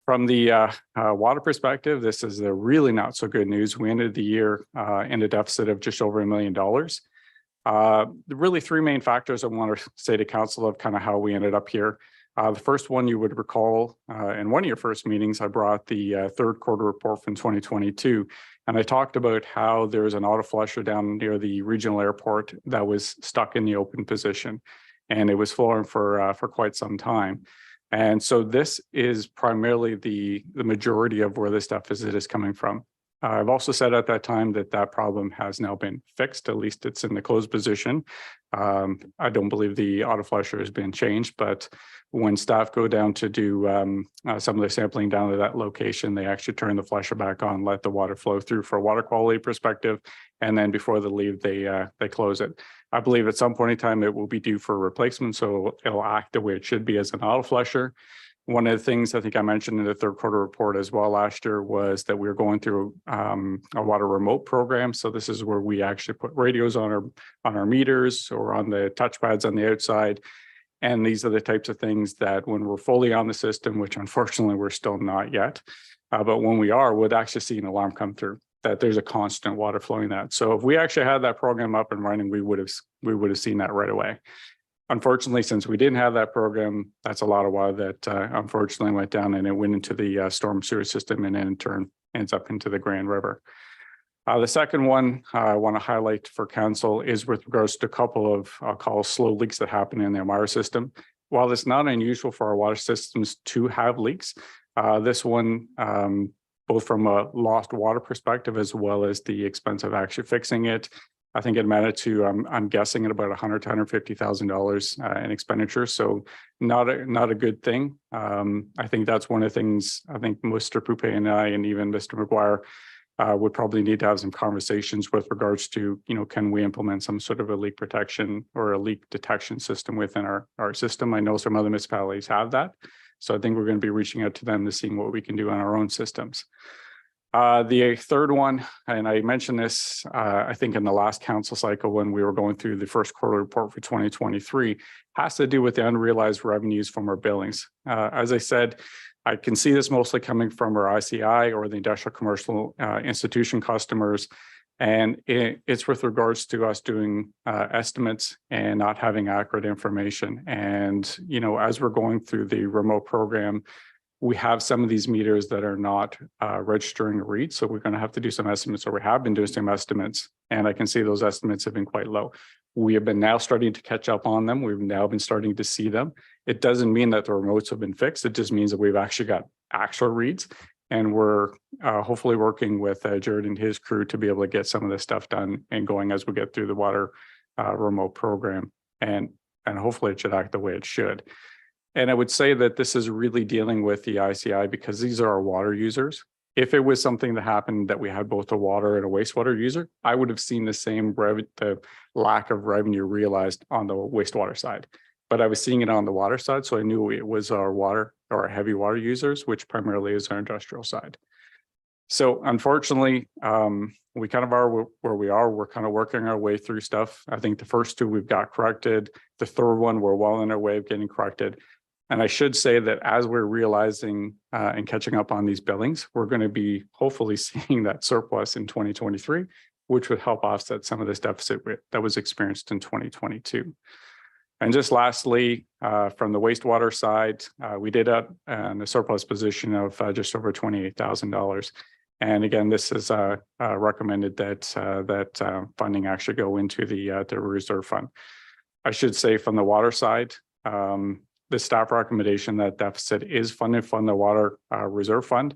From the water perspective, this is the really not so good news. We ended the year in a deficit of just over $1 million. Really three main factors I want to say to council of kind of how we ended up here. The first one you would recall in one of your first meetings, I brought the third quarter report from 2022. And I talked about how there was an auto flusher down near the regional airport that was stuck in the open position, and it was flowing for quite some time. And so this is primarily the majority of where this deficit is coming from. I've also said at that time that that problem has now been fixed, at least it's in the closed position. I don't believe the auto flusher has been changed, but when staff go down to do some of the sampling down to that location, they actually turn the flusher back on, let the water flow through for a water quality perspective, and then before they leave, they close it. I believe at some point in time it will be due for replacement, so it'll act the way it should be as an auto flusher. One of the things I think I mentioned in the third quarter report as well last year was that we were going through a water remote program. So this is where we actually put radios on our meters or on the touchpads on the outside. And these are the types of things that when we're fully on the system, which unfortunately we're still not yet, but when we are, we'd actually see an alarm come through that there's a constant water flowing that. So if we actually had that program up and running, we would have seen that right away. Unfortunately, since we didn't have that program, that's a lot of water that unfortunately went down, and it went into the storm sewer system and then in turn ends up into the Grand River. The second one I want to highlight for council is with regards to a couple of, I'll call slow leaks that happen in the Elmira system. While it's not unusual for our water systems to have leaks, this one, both from a lost water perspective as well as the expense of actually fixing it, I think it amounted to, I'm guessing at about $100,000 to $150,000 in expenditure. So not a good thing. I think that's one of the things I think Mr. Poupe and I, and even Mr. McGuire, would probably need to have some conversations with regards to, can we implement some sort of a leak protection or a leak detection system within our system? I know some other municipalities have that. So I think we're going to be reaching out to them to see what we can do on our own systems. The third one, and I mentioned this, I think in the last council cycle when we were going through the first quarter report for 2023, has to do with the unrealized revenues from our billings. As I said, I can see this mostly coming from our ICI or the industrial commercial institution customers. And it's with regards to us doing estimates and not having accurate information. And, as we're going through the remote program, we have some of these meters that are not registering a read. So we're going to have to do some estimates, or we have been doing some estimates. And I can see those estimates have been quite low. We have been now starting to catch up on them. We've now been starting to see them. It doesn't mean that the remotes have been fixed. It just means that we've actually got actual reads. And we're hopefully working with Jared and his crew to be able to get some of this stuff done and going as we get through the water remote program. And hopefully it should act the way it should. And I would say that this is really dealing with the ICI because these are our water users. If it was something that happened that we had both a water and a wastewater user, I would have seen the same the lack of revenue realized on the wastewater side. But I was seeing it on the water side, so I knew it was our water or our heavy water users, which primarily is our industrial side. So unfortunately, we kind of are where we are. We're kind of working our way through stuff. I think the first two we've got corrected. The third one, we're well on our way of getting corrected. And I should say that as we're realizing and catching up on these billings, we're going to be hopefully seeing that surplus in 2023, which would help offset some of this deficit that was experienced in 2022. And just lastly, from the wastewater side, we did up in a surplus position of just over $28,000. And again, this is recommended that funding actually go into the reserve fund. I should say from the water side, the staff recommendation that deficit is funded from the water reserve fund.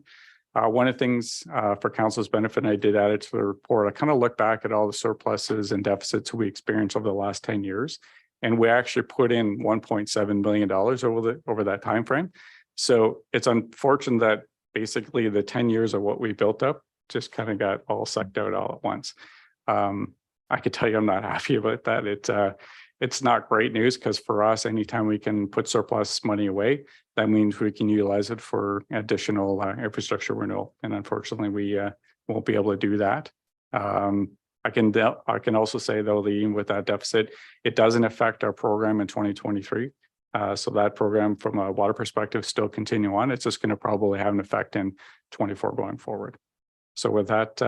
One of the things for council's benefit, and I did add it to the report, I kind of look back at all the surpluses and deficits we experienced over the last 10 years. And we actually put in $1.7 million over that time frame. So it's unfortunate that basically the 10 years of what we built up just kind of got all sucked out all at once. I could tell you I'm not happy about that. It's not great news because for us, anytime we can put surplus money away, that means we can utilize it for additional infrastructure renewal. And unfortunately, we won't be able to do that. I can also say though, that even with that deficit, it doesn't affect our program in 2023. So that program from a water perspective still continue on. It's just going to probably have an effect in 24 going forward. So with that,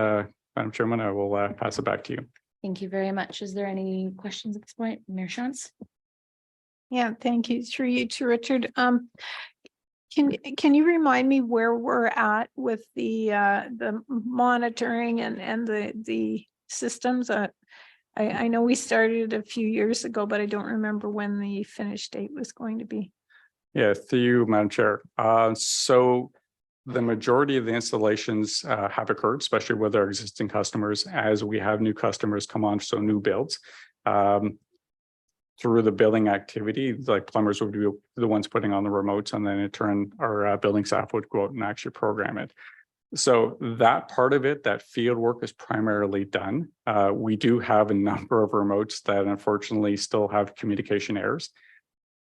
Madam Chairman, I will pass it back to you. Thank you very much. Is there any questions at this point? Mayor Shantz? Yeah, thank you. Through you to Richard. Can you remind me where we're at with the monitoring and the systems? I know we started a few years ago, but I don't remember when the finish date was going to be. Yeah, through you, Madam Chair. So the majority of the installations have occurred, especially with our existing customers, as we have new customers come on, so new builds. Through the building activity, like plumbers would be the ones putting on the remotes, and then in turn, our building staff would go out and actually program it. So that part of it, that field work is primarily done. We do have a number of remotes that unfortunately still have communication errors.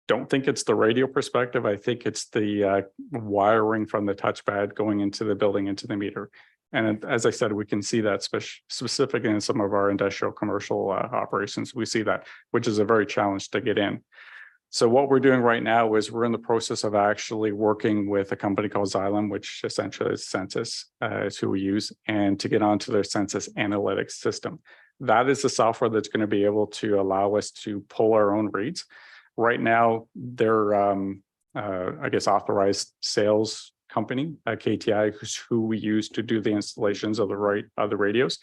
Don't think it's the radio perspective. I think it's the wiring from the touchpad going into the building, into the meter. And as I said, we can see that specifically in some of our industrial commercial operations. We see that, which is a very challenge to get in. So what we're doing right now is we're in the process of actually working with a company called Xylem, which essentially is Census, is who we use, and to get onto their census analytics system. That is the software that's going to be able to allow us to pull our own reads. Right now, they're, I guess, authorized sales company, KTI, who we use to do the installations of the radios.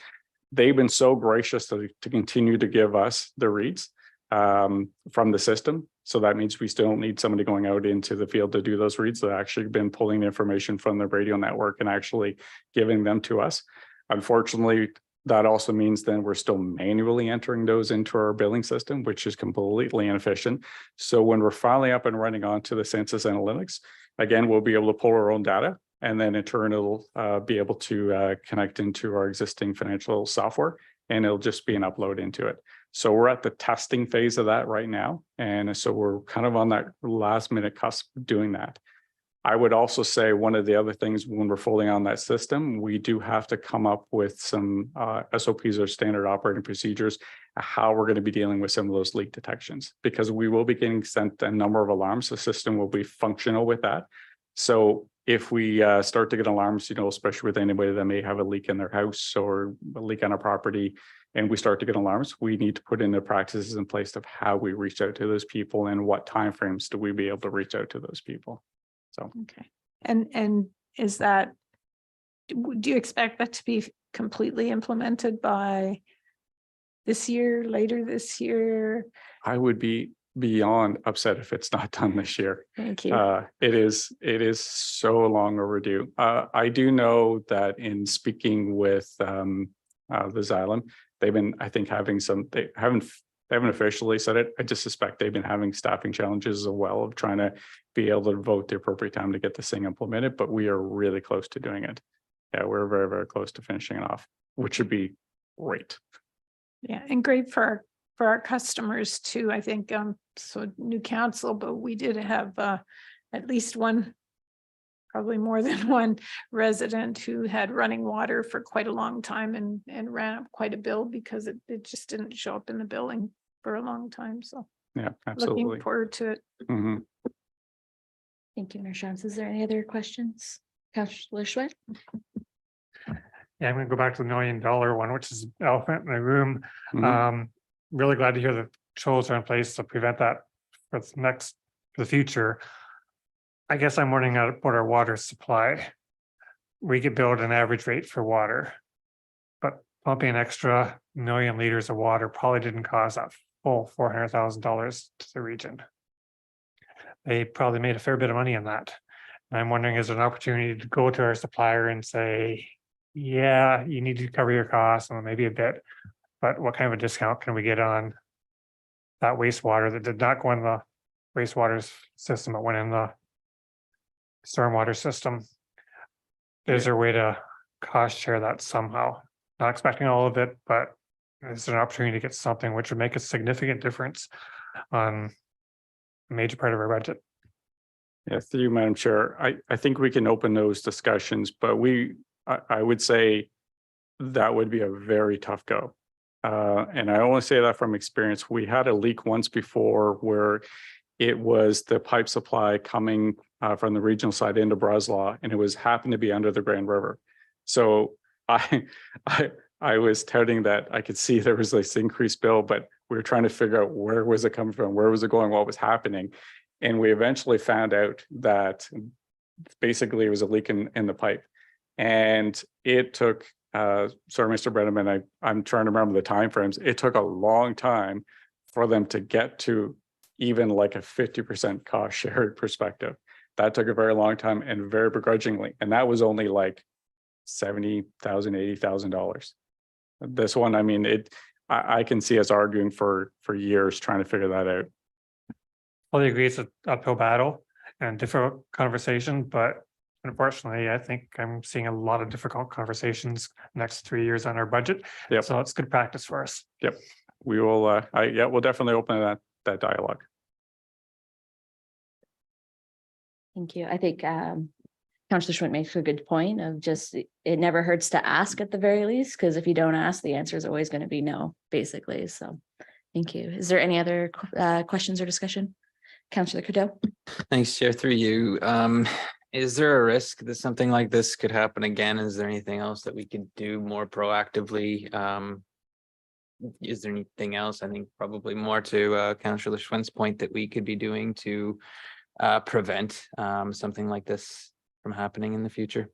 They've been so gracious to continue to give us the reads from the system. So that means we still don't need somebody going out into the field to do those reads. They've actually been pulling the information from the radio network and actually giving them to us. Unfortunately, that also means then we're still manually entering those into our billing system, which is completely inefficient. So when we're finally up and running onto the census analytics, again, we'll be able to pull our own data, and then in turn, it'll be able to connect into our existing financial software, and it'll just be an upload into it. So we're at the testing phase of that right now. And so we're kind of on that last minute cusp of doing that. I would also say one of the other things when we're fully on that system, we do have to come up with some SOPs or standard operating procedures, how we're going to be dealing with some of those leak detections, because we will be getting sent a number of alarms. The system will be functional with that. So if we start to get alarms, especially with anybody that may have a leak in their house or a leak on a property, and we start to get alarms, we need to put in the practices in place of how we reach out to those people and what timeframes do we be able to reach out to those people. So, okay. And is that, do you expect that to be completely implemented by this year, later this year? I would be beyond upset if it's not done this year. Thank you. It is so long overdue. I do know that in speaking with the Xylem, they've been, I think, they haven't They haven't officially said it. I just suspect they've been having staffing challenges as well of trying to be able to vote the appropriate time to get this thing implemented, but we are really close to doing it. Yeah, we're very, very close to finishing it off, which would be great. Yeah, and great for our customers too. I think, so new council, but we did have at least one, probably more than one resident who had running water for quite a long time and ran up quite a bill because it just didn't show up in the billing for a long time. So Yeah, absolutely. looking forward to it. Mhm. Thank you, Mayor Shantz. Is there any other questions? Councillor Schwed? Yeah, I'm gonna go back to the $1 million one, which is elephant in the room. Mhm. Really glad to hear the controls are in place to prevent that for the future. I guess I'm wondering about our water supply. We get billed an average rate for water, but pumping an extra 1 million liters of water probably didn't cost that full $400,000 to the region. They probably made a fair bit of money on that. And I'm wondering, is there an opportunity to go to our supplier and say, yeah, you need to cover your costs and maybe a bit, but what kind of a discount can we get on that wastewater that did not go in the wastewater system, it went in the stormwater system? Is there a way to cost share that somehow? Not expecting all of it, but is there an opportunity to get something which would make a significant difference on a major part of our budget? Yeah, through you, Madam Chair, I think we can open those discussions, but I would say that would be a very tough go. And I only say that from experience. We had a leak once before where it was the pipe supply coming from the regional side into Breslau, and it was happened to be under the Grand River. So I was touting that I could see there was this increased bill, but we were trying to figure out where was it coming from, where was it going, what was happening. And we eventually found out that basically it was a leak in the pipe. And it took, sorry, Mr. Brenneman, I'm trying to remember the timeframes. It took a long time for them to get to even like a 50% cost shared perspective. That took a very long time and very begrudgingly. And that was only like $70,000, $80,000. This one, I mean, I can see us arguing for years trying to figure that out. Fully agree, it's an uphill battle and difficult conversation, but unfortunately, I think I'm seeing a lot of difficult conversations next 3 years on our budget. Yep. So it's good practice for us. Yep. We will, yeah, we'll definitely open that dialogue. Thank you. I think Councillor Schwint makes a good point of just, it never hurts to ask at the very least, because if you don't ask, the answer is always going to be no, basically. So thank you. Is there any other questions or discussion? Councillor Cadeau? Thanks, Chair, through you. Is there a risk that something like this could happen again? Is there anything else that we could do more proactively? Is there anything else? I think probably more to Councillor Schwint's point that we could be doing to prevent something like this from happening in the future?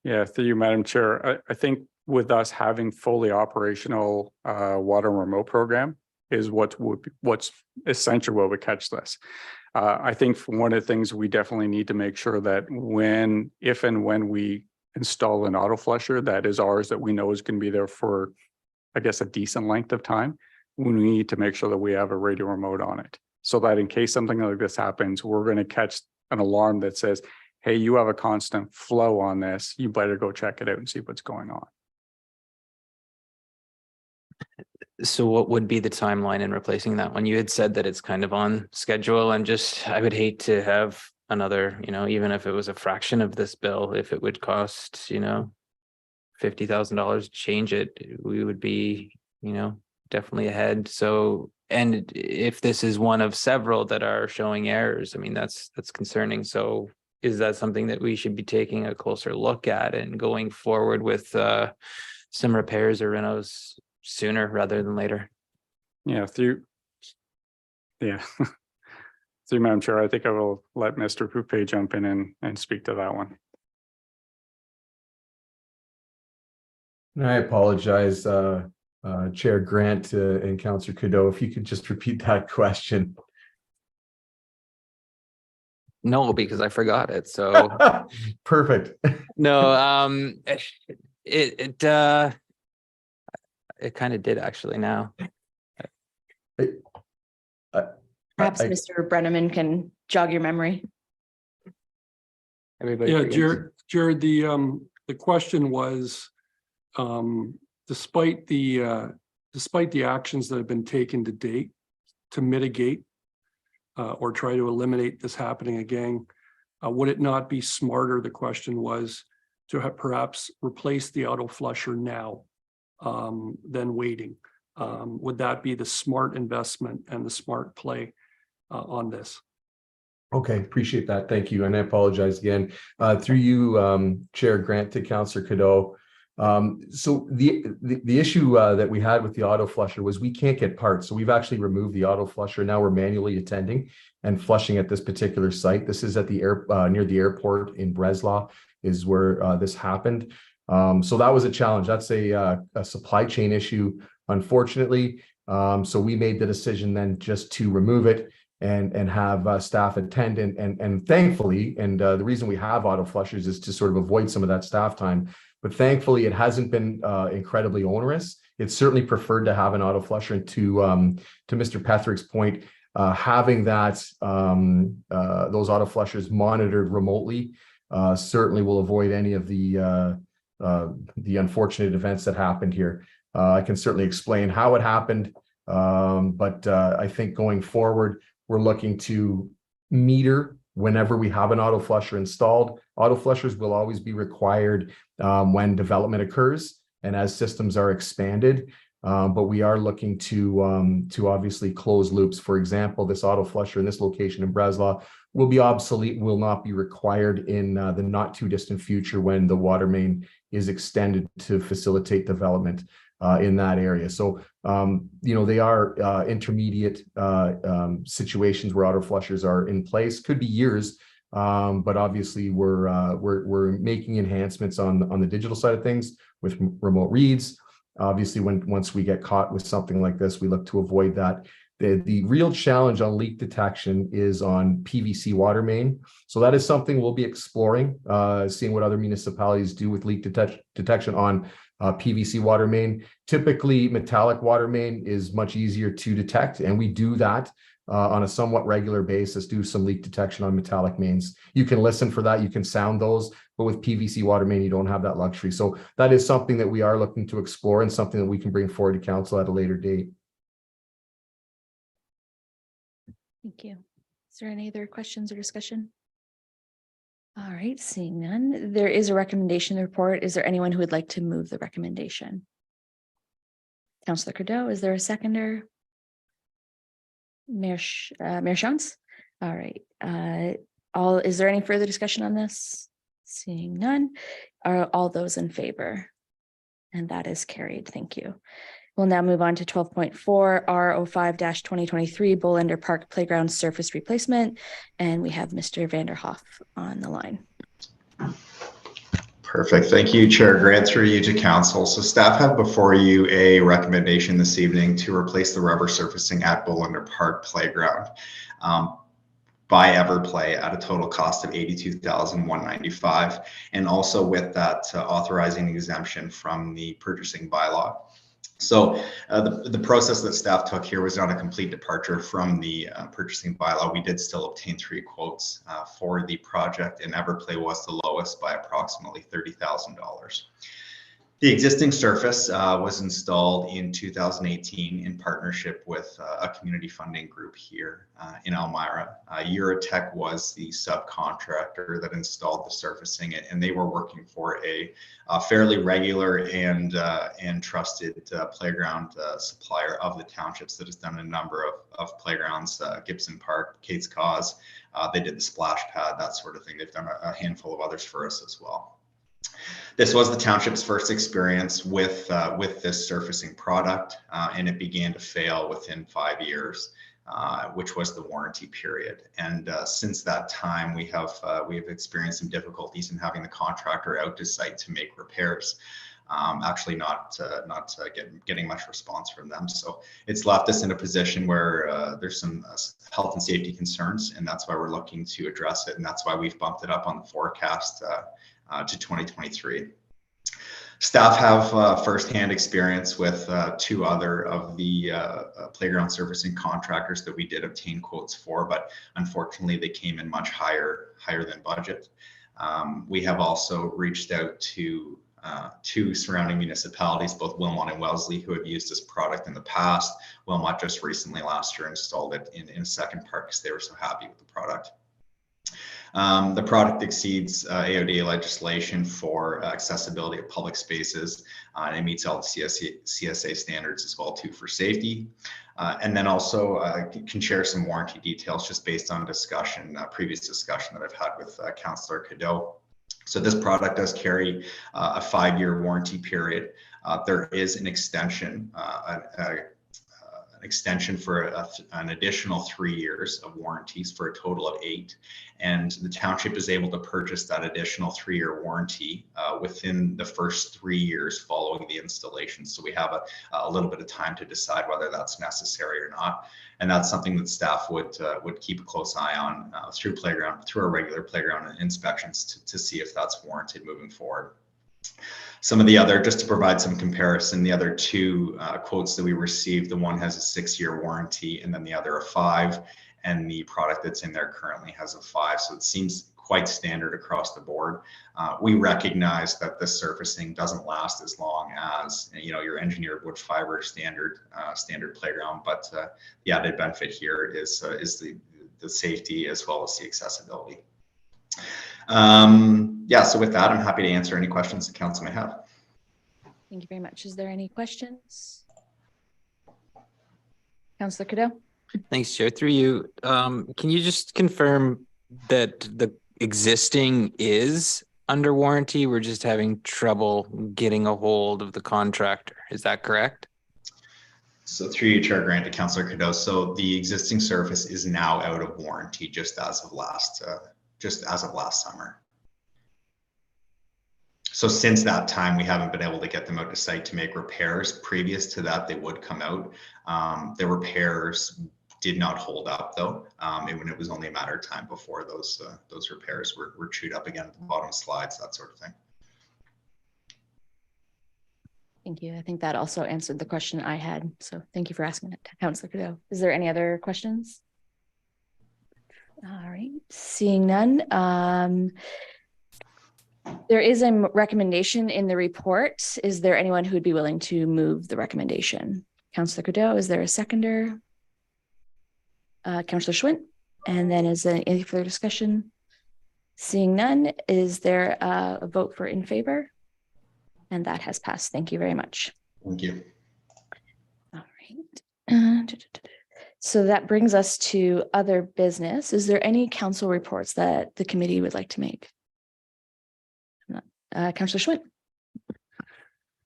Yeah, through you, Madam Chair. I think with us having fully operational water remote program is what's essential what would catch this. I think one of the things we definitely need to make sure that if and when we install an auto flusher that is ours, that we know is going to be there for, I guess, a decent length of time, we need to make sure that we have a radio remote on it, so that in case something like this happens, we're going to catch an alarm that says, hey, you have a constant flow on this, you better go check it out and see what's going on. So what would be the timeline in replacing that one? You had said that it's kind of on schedule. I would hate to have another, even if it was a fraction of this bill, if it would cost, $50,000 to change it, we would be, definitely ahead. So, and if this is one of several that are showing errors, I mean, that's concerning. So is that something that we should be taking a closer look at and going forward with some repairs or renos sooner rather than later? Yeah, through Madam Chair, I think I will let Mr. Poupé jump in and speak to that one. And I apologize, Chair Grant and Councillor Cadeau, if you could just repeat that question. No, because I forgot it. So perfect. No, it kind of did actually now. Perhaps I- Mr. Brenneman can jog your memory. Everybody Yeah, forgets. Jared, the question was, despite the actions that have been taken to date to mitigate or try to eliminate this happening again, would it not be smarter, the question was, to have perhaps replace the auto flusher now than waiting? Would that be the smart investment and the smart play on this? Okay, appreciate that. Thank you. And I apologize again, through you, Chair Grant, to Councillor Cadeau. So the issue that we had with the auto flusher was we can't get parts. So we've actually removed the auto flusher. Now we're manually attending and flushing at this particular site. This is at the near the airport in Breslau is where this happened. So that was a challenge. That's a supply chain issue, unfortunately. So we made the decision then just to remove it and have staff attend and thankfully, and the reason we have auto flushers is to sort of avoid some of that staff time. But thankfully, it hasn't been incredibly onerous. It's certainly preferred to have an auto flusher. And to Mr. Petherick's point, having that those auto flushers monitored remotely certainly will avoid any of the unfortunate events that happened here. I can certainly explain how it happened, but I think going forward, we're looking to meter whenever we have an auto flusher installed. Auto flushers will always be required when development occurs and as systems are expanded. But we are looking to obviously close loops. For example, this auto flusher in this location in Breslau will be obsolete, will not be required in the not too distant future when the water main is extended to facilitate development in that area. So, they are intermediate situations where auto flushers are in place. Could be years, but obviously we're making enhancements on the digital side of things with remote reads. Obviously, once we get caught with something like this, we look to avoid that. The real challenge on leak detection is on PVC water main. So that is something we'll be exploring, seeing what other municipalities do with leak detection on PVC water main. Typically, metallic water main is much easier to detect, and we do that on a somewhat regular basis, do some leak detection on metallic mains. You can listen for that, you can sound those, but with PVC water main, you don't have that luxury. So that is something that we are looking to explore and something that we can bring forward to council at a later date. Thank you. Is there any other questions or discussion? All right, seeing none, there is a recommendation in the report. Is there anyone who would like to move the recommendation? Councillor Cadeau, is there a seconder? Mayor Shantz? All right. Is there any further discussion on this? Seeing none, are all those in favor? And that is carried. Thank you. We'll now move on to 12.4 R05-2023 Bolender Park Playground Surface Replacement. And we have Mr. Vanderhoff on the line. Perfect. Thank you, Chair Grant, through you to council. So staff have before you a recommendation this evening to replace the rubber surfacing at Bolender Park Playground by Everplay at a total cost of $82,195, and also with that authorizing exemption from the purchasing bylaw. So the process that staff took here was not a complete departure from the purchasing bylaw. We did still obtain 3 quotes for the project, and Everplay was the lowest by approximately $30,000. The existing surface was installed in 2018 in partnership with a community funding group here in Elmira. Eurotech was the subcontractor that installed the surfacing, and they were working for a fairly regular and trusted playground supplier of the townships that has done a number of playgrounds, Gibson Park, Kate's Cause. They did the splash pad, that sort of thing. They've done a handful of others for us as well. This was the township's first experience with this surfacing product, and it began to fail within 5 years, which was the warranty period. And since that time, we have experienced some difficulties in having the contractor out to site to make repairs. Actually, not getting much response from them. So it's left us in a position where there's some health and safety concerns, and that's why we're looking to address it. And that's why we've bumped it up on the forecast to 2023. Staff have firsthand experience with two other of the playground surfacing contractors that we did obtain quotes for, but unfortunately they came in much higher than budget. We have also reached out to two surrounding municipalities, both Wilmot and Wellesley, who have used this product in the past. Wilmot just recently last year installed it in a second park because they were so happy with the product. The product exceeds AOD legislation for accessibility of public spaces, and it meets all the CSA standards as well too for safety. And then also can share some warranty details just based on discussion, previous discussion that I've had with Councillor Cadeau. So this product does carry a 5-year warranty period. There is an extension, for an additional 3 years of warranties for a total of 8. And the township is able to purchase that additional 3-year warranty within the first 3 years following the installation. So we have a little bit of time to decide whether that's necessary or not. And that's something that staff would keep a close eye on through our regular playground inspections to see if that's warranted moving forward. Some of the other, just to provide some comparison, the other two quotes that we received, the one has a 6-year warranty and then the other a 5, and the product that's in there currently has a 5. So it seems quite standard across the board. We recognize that the surfacing doesn't last as long as, you know, your engineered wood fiber standard playground, but the added benefit here is the safety as well as the accessibility. Yeah, so with that, I'm happy to answer any questions the council may have. Thank you very much. Is there any questions? Councillor Cadeau? Thanks, Chair. Through you, can you just confirm that the existing is under warranty? We're just having trouble getting a hold of the contractor. Is that correct? So through you, Chair Grant, to Councillor Cadeau. So the existing surface is now out of warranty just as of last summer. So since that time, we haven't been able to get them out to site to make repairs. Previous to that, they would come out. The repairs did not hold up though. When it was only a matter of time before those repairs were chewed up again at the bottom slides, that sort of thing. Thank you. I think that also answered the question I had. So thank you for asking it, Councillor Cadeau. Is there any other questions? All right, seeing none. There is a recommendation in the report. Is there anyone who would be willing to move the recommendation? Councillor Cadeau, is there a seconder? Councillor Schwint, and then is there any further discussion? Seeing none, is there a vote for in favor? And that has passed. Thank you very much. Thank you. All right. So that brings us to other business. Is there any council reports that the committee would like to make? Councillor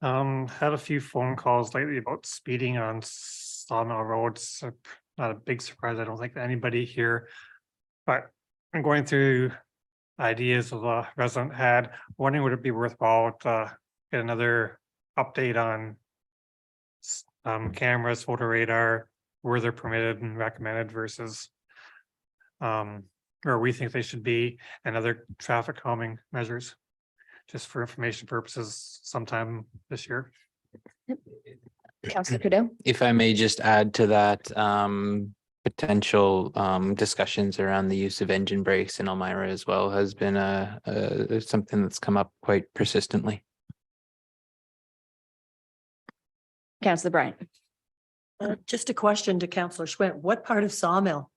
Schwint. Had a few phone calls lately about speeding on Sawmill Road. So not a big surprise, I don't think, to anybody here, but I'm going through ideas of a resident had, wondering would it be worthwhile to get another update on cameras, photo radar, where they're permitted and recommended versus where we think they should be, and other traffic calming measures, just for information purposes sometime this year. Councillor Cadeau. If I may just add to that, potential discussions around the use of engine brakes in Elmira as well has been something that's come up quite persistently. Councillor Bryant. Just a question to Councillor Schwint. What part of Sawmill?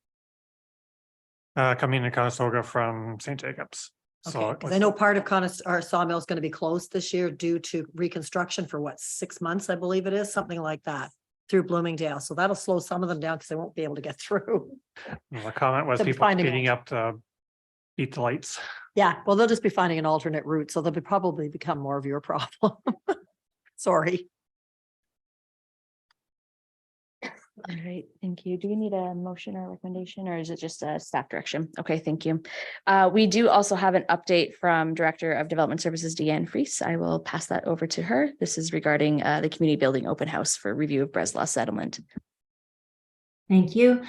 Coming to Conestoga from St. Jacobs. Okay, because I know part of our Sawmill is going to be closed this year due to reconstruction for what, 6 months, I believe it is, something like that, through Bloomingdale. So that'll slow some of them down because they won't be able to get through. Well, the comment was They'll be people finding speeding up to beat the lights. Yeah, well, they'll just be finding an alternate route, so they'll probably become more of your problem. Sorry. All right, thank you. Do we need a motion or recommendation, or is it just a staff direction? Okay, thank you. We do also have an update from Director of Development Services, Deanne Fries. I will pass that over to her. This is regarding the community building open house for review of Breslau settlement. Thank you.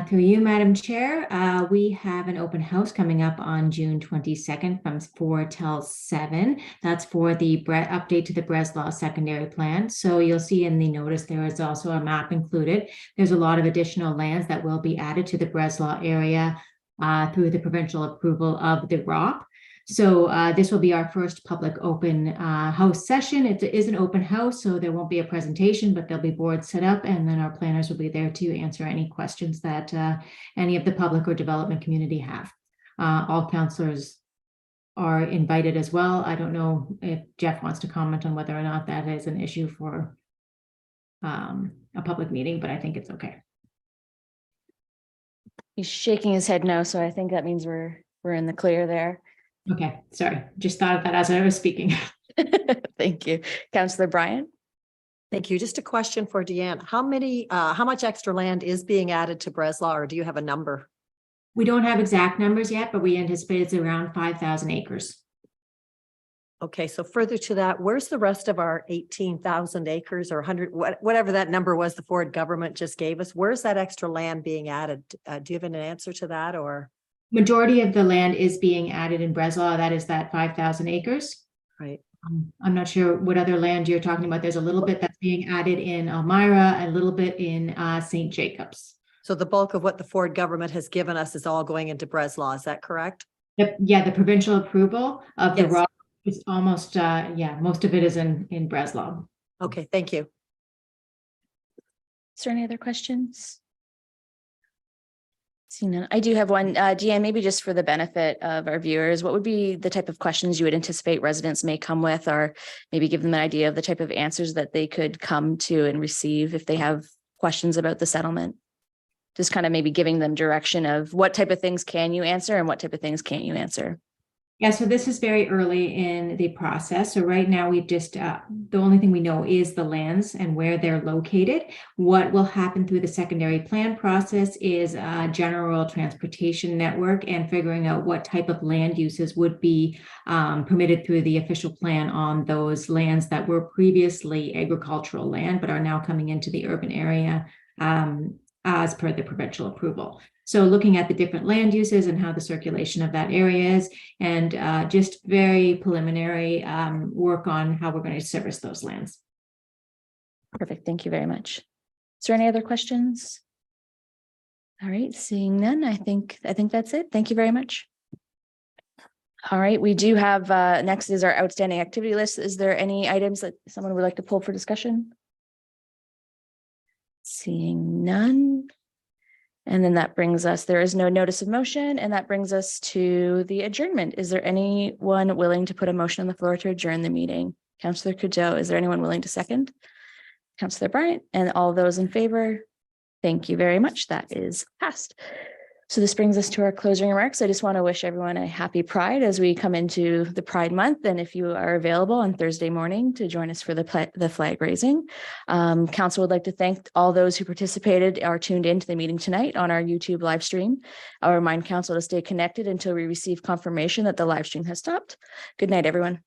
Through you, Madam Chair, we have an open house coming up on June 22nd from 4 till 7. That's for the update to the Breslau secondary plan. So you'll see in the notice there is also a map included. There's a lot of additional lands that will be added to the Breslau area through the provincial approval of the ROP. So this will be our first public open house session. It is an open house, so there won't be a presentation, but there'll be boards set up, and then our planners will be there to answer any questions that any of the public or development community have. All councillors are invited as well. I don't know if Jeff wants to comment on whether or not that is an issue for a public meeting, but I think it's okay. He's shaking his head no, so I think that means we're in the clear there. Okay, sorry, just thought of that as I was speaking. Thank you. Councillor Bryan. Thank you. Just a question for Deanne. How much extra land is being added to Breslau, or do you have a number? We don't have exact numbers yet, but we anticipate it's around 5,000 acres. Okay, so further to that, where's the rest of our 18,000 acres or 100, whatever that number was the Ford government just gave us? Where's that extra land being added? Do you have an answer to that, or? Majority of the land is being added in Breslau. That is that 5,000 acres. Right. I'm not sure what other land you're talking about. There's a little bit that's being added in Elmira, a little bit in St. Jacobs. So the bulk of what the Ford government has given us is all going into Breslau. Is that correct? Yeah, the provincial approval of the Yes. ROP is almost, most of it is in Breslau. Okay, thank you. Is there any other questions? See none. I do have one. Deanne, maybe just for the benefit of our viewers, what would be the type of questions you would anticipate residents may come with, or maybe give them an idea of the type of answers that they could come to and receive if they have questions about the settlement? Just kind of maybe giving them direction of what type of things can you answer and what type of things can't you answer? Yeah, so this is very early in the process. So right now we've just, the only thing we know is the lands and where they're located. What will happen through the secondary plan process is a general transportation network and figuring out what type of land uses would be permitted through the official plan on those lands that were previously agricultural land, but are now coming into the urban area as per the provincial approval. So looking at the different land uses and how the circulation of that area is, and just very preliminary work on how we're going to service those lands. Perfect. Thank you very much. Is there any other questions? All right, seeing none, I think that's it. Thank you very much. All right, we do have next is our outstanding activity list. Is there any items that someone would like to pull for discussion? Seeing none. And then that brings us, there is no notice of motion, and that brings us to the adjournment. Is there anyone willing to put a motion on the floor to adjourn the meeting? Councillor Coudeau, is there anyone willing to second? Councillor Bryant, and all those in favor? Thank you very much. That is passed. So this brings us to our closing remarks. I just want to wish everyone a happy Pride as we come into the Pride month. And if you are available on Thursday morning to join us for the flag raising, council would like to thank all those who participated or tuned into the meeting tonight on our YouTube live stream. I'll remind council to stay connected until we receive confirmation that the live stream has stopped. Good night, everyone.